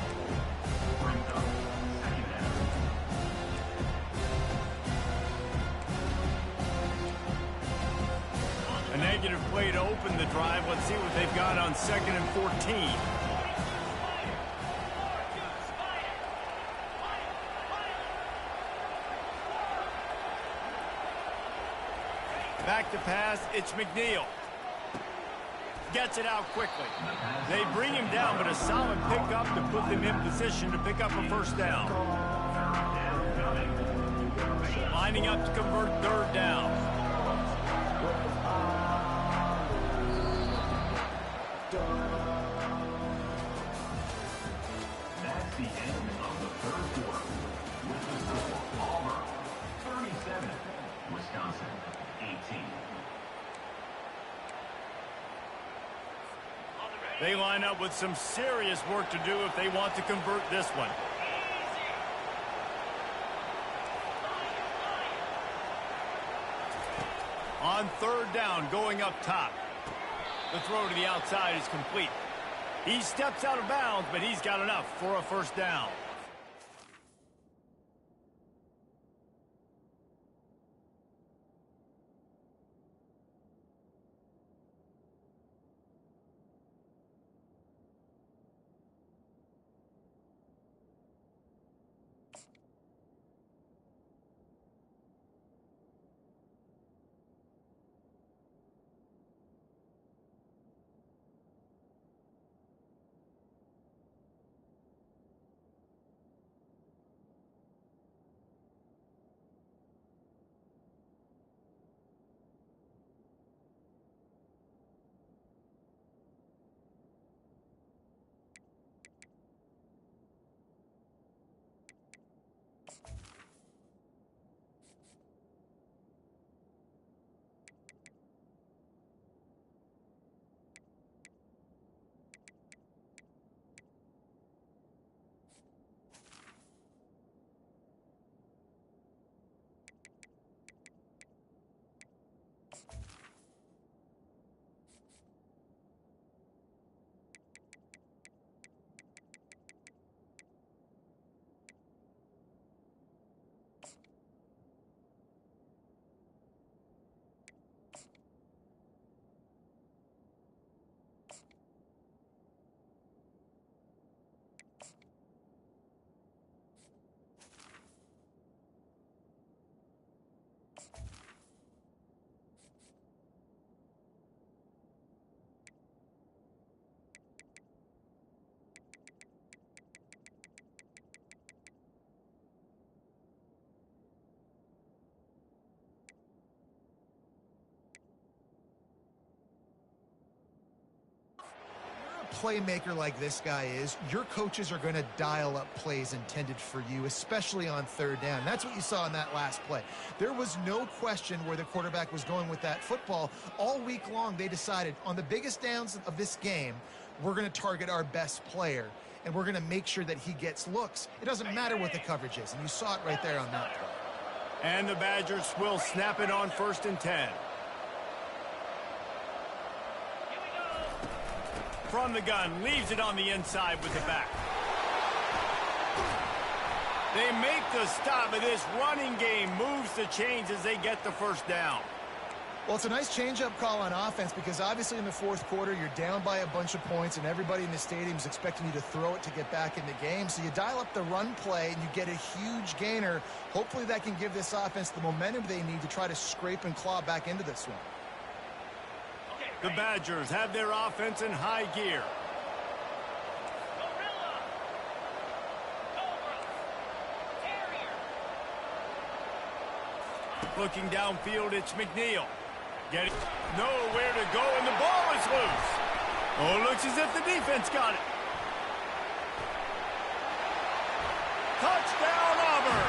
[SPEAKER 1] A negative play to open the drive. Let's see what they've got on 2nd and 14. Back to pass, it's McNeil. Gets it out quickly. They bring him down, but a solid pickup to put them in position to pick up a first down. Lining up to convert 3rd down.
[SPEAKER 4] That's the end of the 3rd quarter. With the score, Auburn 37, Wisconsin 18.
[SPEAKER 1] They line up with some serious work to do if they want to convert this one. On 3rd down, going up top. The throw to the outside is complete. He steps out of bounds, but he's got enough for a first down.
[SPEAKER 3] Playmaker like this guy is, your coaches are going to dial up plays intended for you, especially on third down. That's what you saw in that last play. There was no question where the quarterback was going with that football. All week long, they decided on the biggest downs of this game, we're going to target our best player, and we're going to make sure that he gets looks. It doesn't matter what the coverage is, and you saw it right there on that play.
[SPEAKER 1] And the Badgers will snap it on 1st and 10. From the gun, leaves it on the inside with the back. They make the stop, but this running game moves the chains as they get the first down.
[SPEAKER 3] Well, it's a nice change-up call on offense because obviously in the fourth quarter, you're down by a bunch of points and everybody in the stadium is expecting you to throw it to get back in the game. So you dial up the run play and you get a huge gainer. Hopefully that can give this offense the momentum they need to try to scrape and claw back into this one.
[SPEAKER 1] The Badgers have their offense in high gear. Looking downfield, it's McNeil. Getting nowhere to go, and the ball is loose. Oh, looks as if the defense got it. Touchdown, Auburn.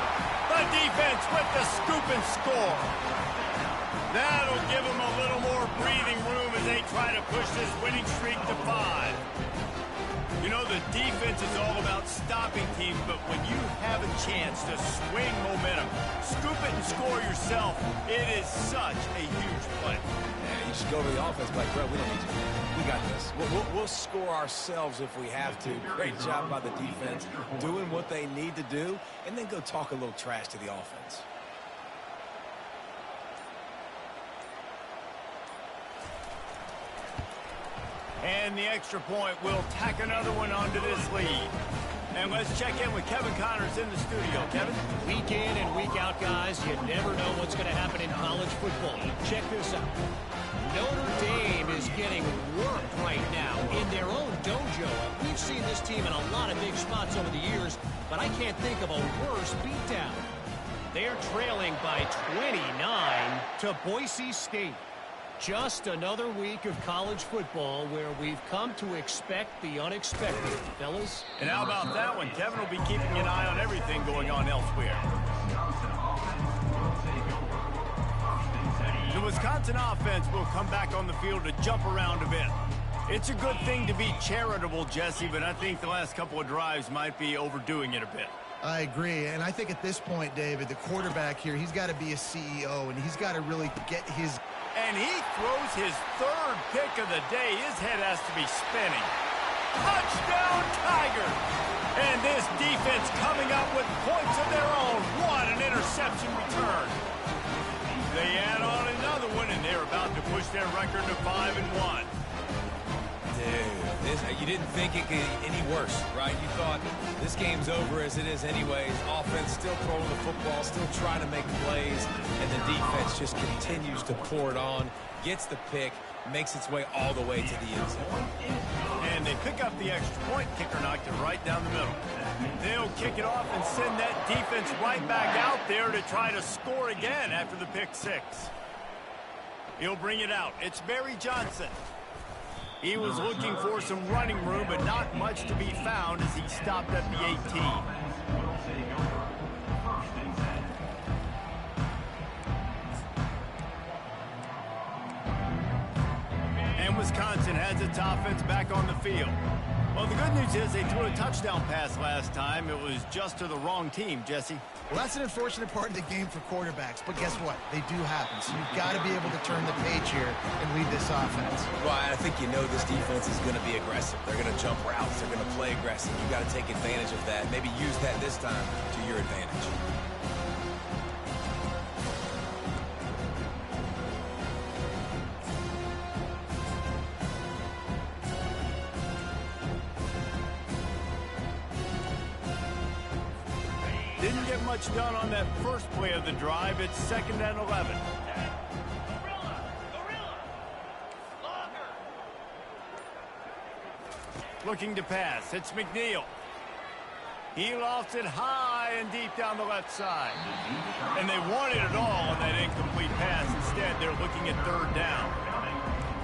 [SPEAKER 1] The defense with the scoop and score. That'll give them a little more breathing room as they try to push this winning streak to 5. You know, the defense is all about stopping teams, but when you have a chance to swing momentum, scoop it and score yourself, it is such a huge play.
[SPEAKER 2] Yeah, you should go to the offense, like, bro, we don't need you. We got this. We'll score ourselves if we have to. Great job by the defense, doing what they need to do, and then go talk a little trash to the offense.
[SPEAKER 1] And the extra point will tack another one onto this lead. And let's check in with Kevin Connors in the studio. Kevin?
[SPEAKER 5] Week in and week out, guys, you never know what's going to happen in college football. Check this out. Notre Dame is getting worked right now in their own dojo. We've seen this team in a lot of big spots over the years, but I can't think of a worse beatdown. They're trailing by 29 to Boise State. Just another week of college football where we've come to expect the unexpected, fellas.
[SPEAKER 1] And how about that one? Kevin will be keeping an eye on everything going on elsewhere. The Wisconsin offense will come back on the field to jump around a bit. It's a good thing to be charitable, Jesse, but I think the last couple of drives might be overdoing it a bit.
[SPEAKER 3] I agree, and I think at this point, David, the quarterback here, he's got to be a CEO, and he's got to really get his...
[SPEAKER 1] And he throws his third pick of the day. His head has to be spinning. Touchdown, Tigers! And this defense coming up with points of their own. What an interception return. They add on another one, and they're about to push their record to 5-1.
[SPEAKER 2] Dude, you didn't think it could get any worse, right? You thought this game's over as it is anyways. Offense still throwing the football, still trying to make plays, and the defense just continues to pour it on, gets the pick, makes its way all the way to the end zone.
[SPEAKER 1] And they pick up the extra point. Kicker knocked it right down the middle. They'll kick it off and send that defense right back out there to try to score again after the pick 6. He'll bring it out. It's Barry Johnson. He was looking for some running room, but not much to be found as he stopped at the 18. And Wisconsin has its offense back on the field. Well, the good news is they threw a touchdown pass last time. It was just to the wrong team, Jesse.
[SPEAKER 3] Well, that's an unfortunate part of the game for quarterbacks, but guess what? They do happen, so you've got to be able to turn the page here and lead this offense.
[SPEAKER 2] Well, I think you know this defense is going to be aggressive. They're going to jump routes. They're going to play aggressive. You've got to take advantage of that. Maybe use that this time to your advantage.
[SPEAKER 1] Didn't get much done on that first play of the drive. It's 2nd and 11. Looking to pass. It's McNeil. He lofts it high and deep down the left side. And they wanted it all on that incomplete pass. Instead, they're looking at 3rd down.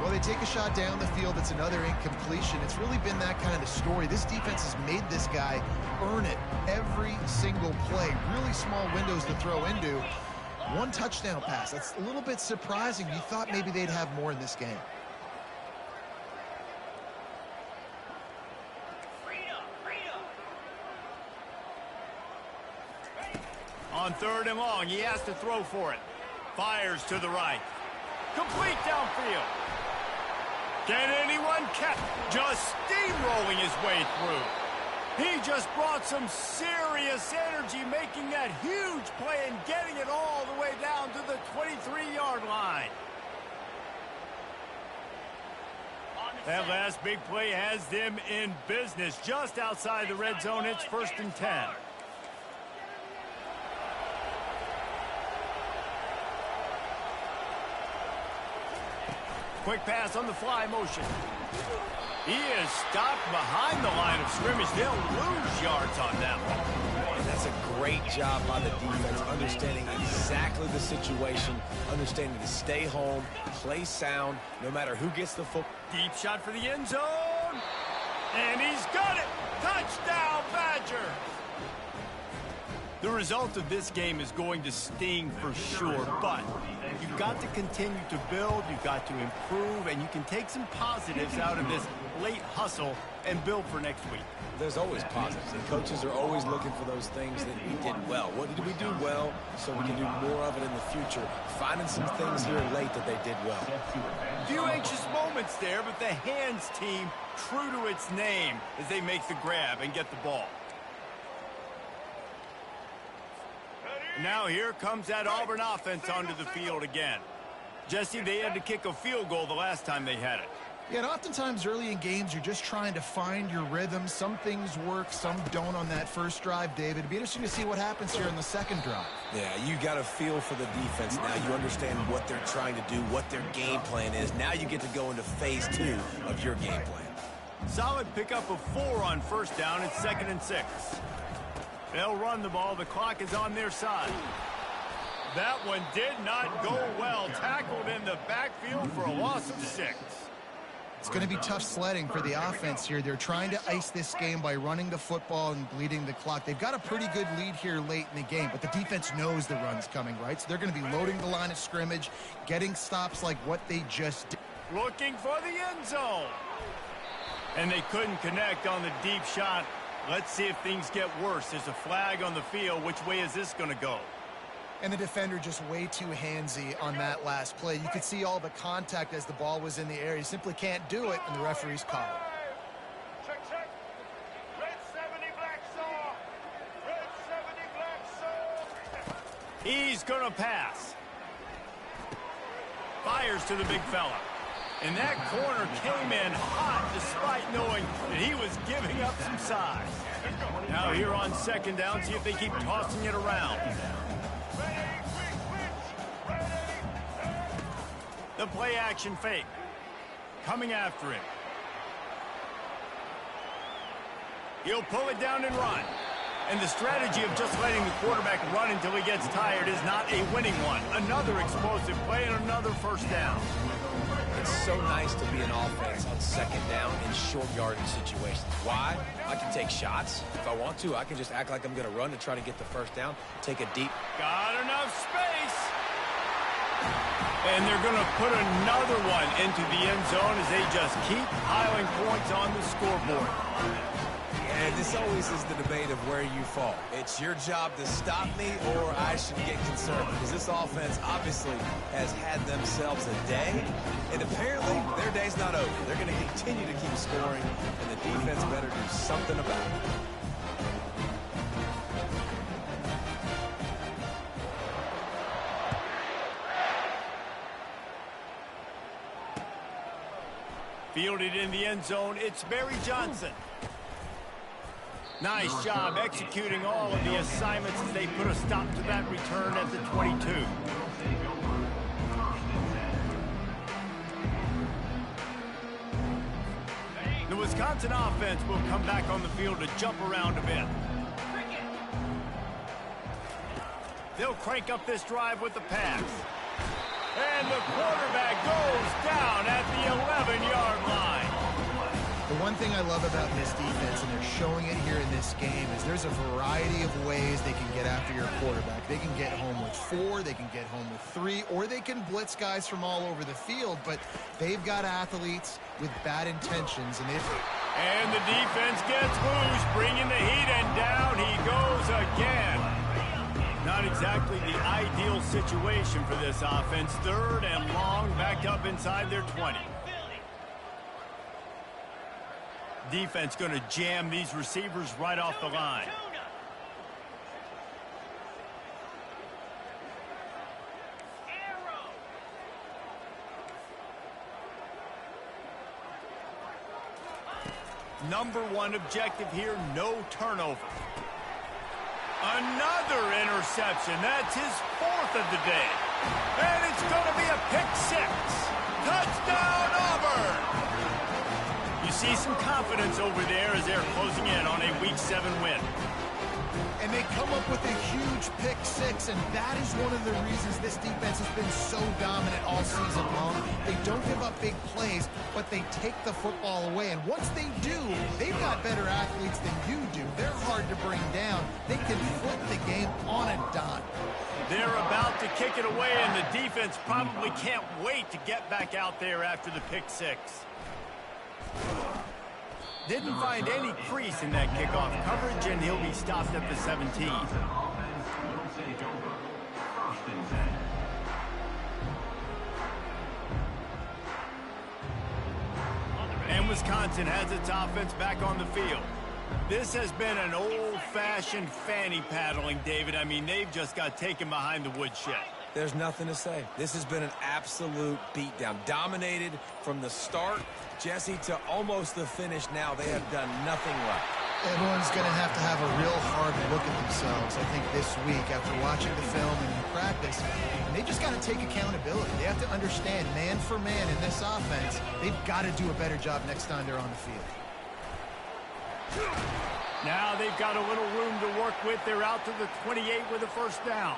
[SPEAKER 3] Well, they take a shot down the field. It's another incompletion. It's really been that kind of story. This defense has made this guy earn it every single play. Really small windows to throw into. 1 touchdown pass. That's a little bit surprising. You thought maybe they'd have more in this game.
[SPEAKER 1] On 3rd and long, he has to throw for it. Fires to the right. Complete downfield. Can anyone catch? Just steamrolling his way through. He just brought some serious energy, making that huge play and getting it all the way down to the 23-yard line. That last big play has them in business just outside the red zone. It's 1st and 10. Quick pass on the fly motion. He is stopped behind the line of scrimmage. They'll lose yards on that one.
[SPEAKER 2] And that's a great job by the defense, understanding exactly the situation, understanding to stay home, play sound, no matter who gets the football.
[SPEAKER 1] Deep shot for the end zone. And he's got it. Touchdown, Badger. The result of this game is going to sting for sure, but you've got to continue to build, you've got to improve, and you can take some positives out of this late hustle and build for next week.
[SPEAKER 2] There's always positives, and coaches are always looking for those things that we did well. What did we do well so we can do more of it in the future? Finding some things here late that they did well.
[SPEAKER 1] Few anxious moments there, but the hands team true to its name as they make the grab and get the ball. Now here comes that Auburn offense onto the field again. Jesse, they had to kick a field goal the last time they had it.
[SPEAKER 3] Yeah, and oftentimes early in games, you're just trying to find your rhythm. Some things work, some don't on that first drive, David. It'd be interesting to see what happens here in the second drive.
[SPEAKER 2] Yeah, you got a feel for the defense now. You understand what they're trying to do, what their game plan is. Now you get to go into phase 2 of your game plan.
[SPEAKER 1] Solid pickup of 4 on 1st down. It's 2nd and 6. They'll run the ball. The clock is on their side. That one did not go well. Tackled in the backfield for a loss of 6.
[SPEAKER 3] It's going to be tough sledding for the offense here. They're trying to ice this game by running the football and bleeding the clock. They've got a pretty good lead here late in the game, but the defense knows the run's coming, right? So they're going to be loading the line of scrimmage, getting stops like what they just did.
[SPEAKER 1] Looking for the end zone. And they couldn't connect on the deep shot. Let's see if things get worse. There's a flag on the field. Which way is this going to go?
[SPEAKER 3] And the defender just way too handsy on that last play. You could see all the contact as the ball was in the air. He simply can't do it, and the referee's call it.
[SPEAKER 6] Check, check. Red 70 black saw. Red 70 black saw.
[SPEAKER 1] He's going to pass. Fires to the big fella. And that corner came in hot despite knowing that he was giving up some size. Now here on 2nd down, see if they keep tossing it around. The play action fake. Coming after him. He'll pull it down and run. And the strategy of just letting the quarterback run until he gets tired is not a winning one. Another explosive play and another 1st down.
[SPEAKER 2] It's so nice to be an offense on 2nd down in short yardage situations. Why? I can take shots. If I want to, I can just act like I'm going to run to try to get the 1st down, take a deep.
[SPEAKER 1] Got enough space. And they're going to put another one into the end zone as they just keep piling points on the scoreboard.
[SPEAKER 2] And this always is the debate of where you fall. It's your job to stop me, or I should get concerned, because this offense obviously has had themselves a day, and apparently their day's not over. They're going to continue to keep scoring, and the defense better do something about it.
[SPEAKER 1] Fielded in the end zone, it's Barry Johnson. Nice job executing all of the assignments as they put a stop to that return at the 22. The Wisconsin offense will come back on the field to jump around a bit. They'll crank up this drive with the pass. And the quarterback goes down at the 11-yard line.
[SPEAKER 3] The one thing I love about this defense, and they're showing it here in this game, is there's a variety of ways they can get after your quarterback. They can get home with 4, they can get home with 3, or they can blitz guys from all over the field, but they've got athletes with bad intentions.
[SPEAKER 1] And the defense gets loose, bringing the heat, and down he goes again. Not exactly the ideal situation for this offense. 3rd and long, backed up inside their 20. Defense going to jam these receivers right off the line. Number 1 objective here, no turnover. Another interception. That's his 4th of the day. And it's going to be a pick 6. Touchdown, Auburn! You see some confidence over there as they're closing in on a Week 7 win.
[SPEAKER 3] And they come up with a huge pick 6, and that is one of the reasons this defense has been so dominant all season long. They don't give up big plays, but they take the football away. And once they do, they've got better athletes than you do. They're hard to bring down. They can flip the game on a dime.
[SPEAKER 1] They're about to kick it away, and the defense probably can't wait to get back out there after the pick 6. Didn't find any crease in that kickoff coverage, and he'll be stopped at the 17. And Wisconsin has its offense back on the field. This has been an old-fashioned fanny paddling, David. I mean, they've just got taken behind the woodshed.
[SPEAKER 2] There's nothing to say. This has been an absolute beatdown. Dominated from the start, Jesse, to almost the finish now. They have done nothing right.
[SPEAKER 3] Everyone's going to have a real hard look at themselves, I think, this week after watching the film and in practice. And they just got to take accountability. They have to understand, man for man in this offense, they've got to do a better job next time they're on the field.
[SPEAKER 1] Now they've got a little room to work with. They're out to the 28 with a first down.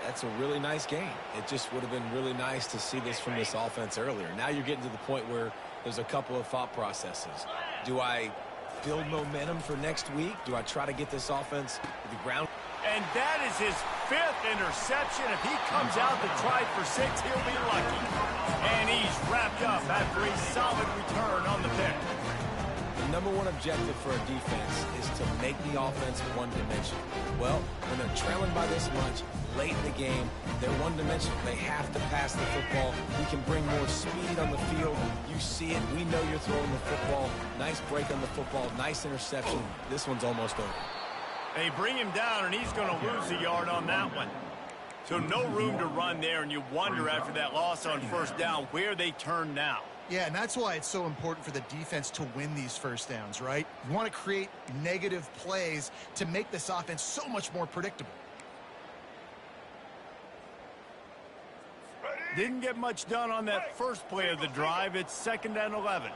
[SPEAKER 2] That's a really nice game. It just would have been really nice to see this from this offense earlier. Now you're getting to the point where there's a couple of thought processes. Do I build momentum for next week? Do I try to get this offense to the ground?
[SPEAKER 1] And that is his 5th interception. If he comes out to try for 6, he'll be lucky. And he's wrapped up after a solid return on the pick.
[SPEAKER 2] The number 1 objective for a defense is to make the offense one-dimensional. Well, when they're trailing by this much, late in the game, they're one-dimensional. They have to pass the football. We can bring more speed on the field. You see it. We know you're throwing the football. Nice break on the football. Nice interception. This one's almost over.
[SPEAKER 1] They bring him down, and he's going to lose a yard on that one. So no room to run there, and you wonder after that loss on first down where they turn now.
[SPEAKER 3] Yeah, and that's why it's so important for the defense to win these first downs, right? You want to create negative plays to make this offense so much more predictable.
[SPEAKER 1] Didn't get much done on that first play of the drive. It's 2nd and 11.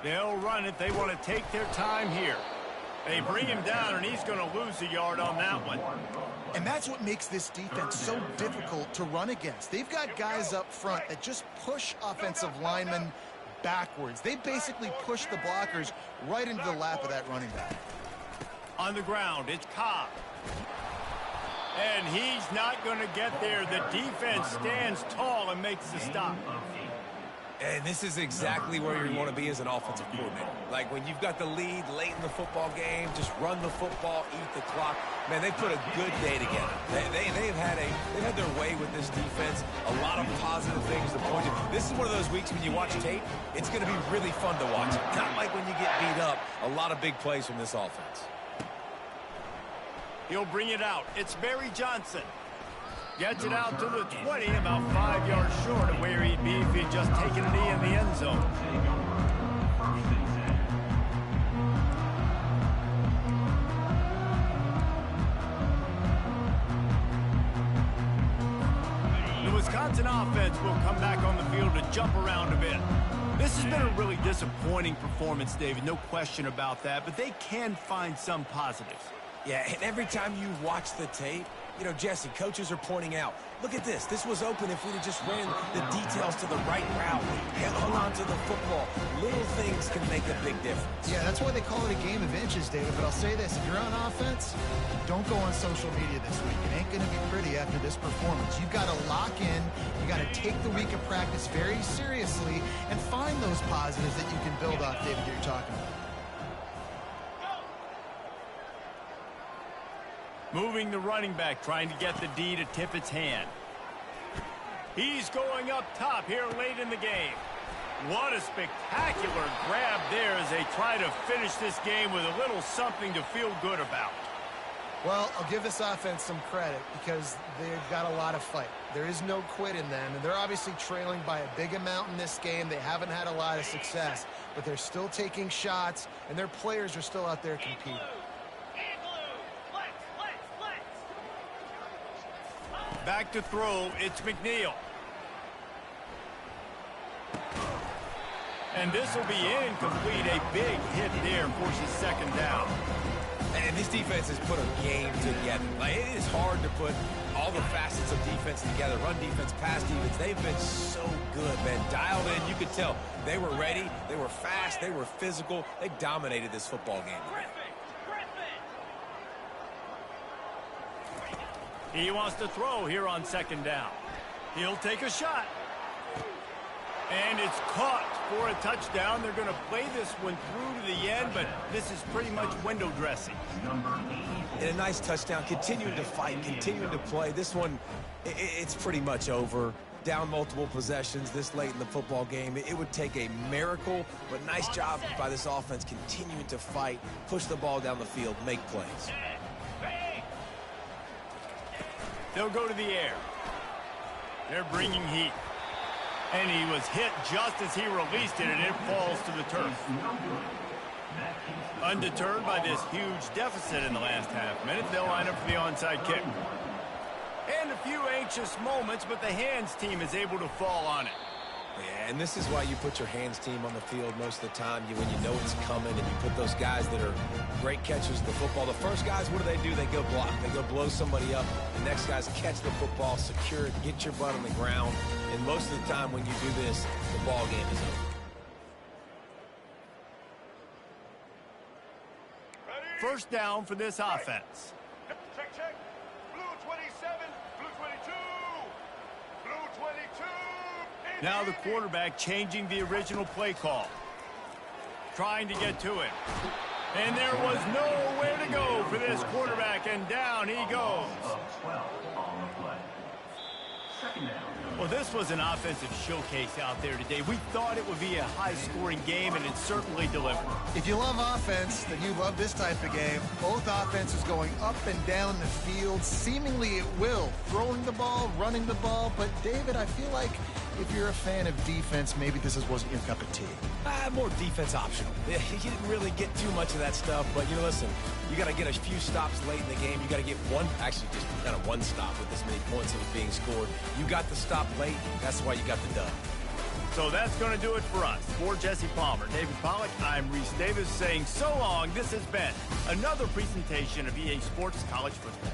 [SPEAKER 1] They'll run it. They want to take their time here. They bring him down, and he's going to lose a yard on that one.
[SPEAKER 3] And that's what makes this defense so difficult to run against. They've got guys up front that just push offensive linemen backwards. They basically push the blockers right into the lap of that running back.
[SPEAKER 1] On the ground, it's Cobb. And he's not going to get there. The defense stands tall and makes the stop.
[SPEAKER 2] And this is exactly where you want to be as an offensive coordinator. Like when you've got the lead late in the football game, just run the football, eat the clock. Man, they put a good day together. They've had their way with this defense. A lot of positive things to point to. This is one of those weeks when you watch tape, it's going to be really fun to watch. Not like when you get beat up. A lot of big plays from this offense.
[SPEAKER 1] He'll bring it out. It's Barry Johnson. Gets it out to the 20, about 5 yards short of where he'd be if he'd just taken a knee in the end zone. The Wisconsin offense will come back on the field to jump around a bit. This has been a really disappointing performance, David, no question about that, but they can find some positives.
[SPEAKER 2] Yeah, and every time you watch the tape, you know, Jesse, coaches are pointing out, look at this. This was open if we'd have just ran the details to the right route, hung on to the football. Little things can make a big difference.
[SPEAKER 3] Yeah, that's why they call it a game of inches, David. But I'll say this, if you're on offense, don't go on social media this week. It ain't going to be pretty after this performance. You've got to lock in. You got to take the week of practice very seriously and find those positives that you can build off, David, that you're talking about.
[SPEAKER 1] Moving the running back, trying to get the D to tip its hand. He's going up top here late in the game. What a spectacular grab there as they try to finish this game with a little something to feel good about.
[SPEAKER 3] Well, I'll give this offense some credit because they've got a lot of fight. There is no quit in them, and they're obviously trailing by a big amount in this game. They haven't had a lot of success, but they're still taking shots, and their players are still out there competing.
[SPEAKER 1] Back to throw, it's McNeil. And this will be incomplete. A big hit there, forces second down.
[SPEAKER 2] And this defense has put a game together. Like, it is hard to put all the facets of defense together. Run defense, pass defense. They've been so good, man. Dialed in. You could tell they were ready. They were fast. They were physical. They dominated this football game.
[SPEAKER 1] He wants to throw here on second down. He'll take a shot. And it's caught for a touchdown. They're going to play this one through to the end, but this is pretty much window dressing.
[SPEAKER 2] And a nice touchdown. Continuing to fight, continuing to play. This one, it's pretty much over. Down multiple possessions this late in the football game. It would take a miracle, but nice job by this offense continuing to fight, push the ball down the field, make plays.
[SPEAKER 1] They'll go to the air. They're bringing heat. And he was hit just as he released it, and it falls to the turf. Undeterred by this huge deficit in the last half minute, they'll line up for the onside kick. And a few anxious moments, but the hands team is able to fall on it.
[SPEAKER 2] Yeah, and this is why you put your hands team on the field most of the time. When you know it's coming and you put those guys that are great catchers of the football. The first guys, what do? They go block. They go blow somebody up. The next guys catch the football, secure it, get your butt on the ground. And most of the time when you do this, the ball game is over.
[SPEAKER 1] First down for this offense.
[SPEAKER 6] Check, check. Blue 27, blue 22, blue 22.
[SPEAKER 1] Now the quarterback changing the original play call. Trying to get to it. And there was nowhere to go for this quarterback, and down he goes. Well, this was an offensive showcase out there today. We thought it would be a high-scoring game, and it certainly delivered.
[SPEAKER 3] If you love offense, then you love this type of game. Both offenses going up and down the field, seemingly at will. Throwing the ball, running the ball. But, David, I feel like if you're a fan of defense, maybe this wasn't your cup of tea.
[SPEAKER 2] More defense optional. Yeah, you didn't really get too much of that stuff, but, you know, listen, you got to get a few stops late in the game. You got to get one, actually just kind of one stop with this many points that was being scored. You got the stop late. That's why you got the dub.
[SPEAKER 1] So that's going to do it for us. For Jesse Palmer, David Pollack, I'm Reese Davis saying so long. This has been another presentation of EA Sports College Football.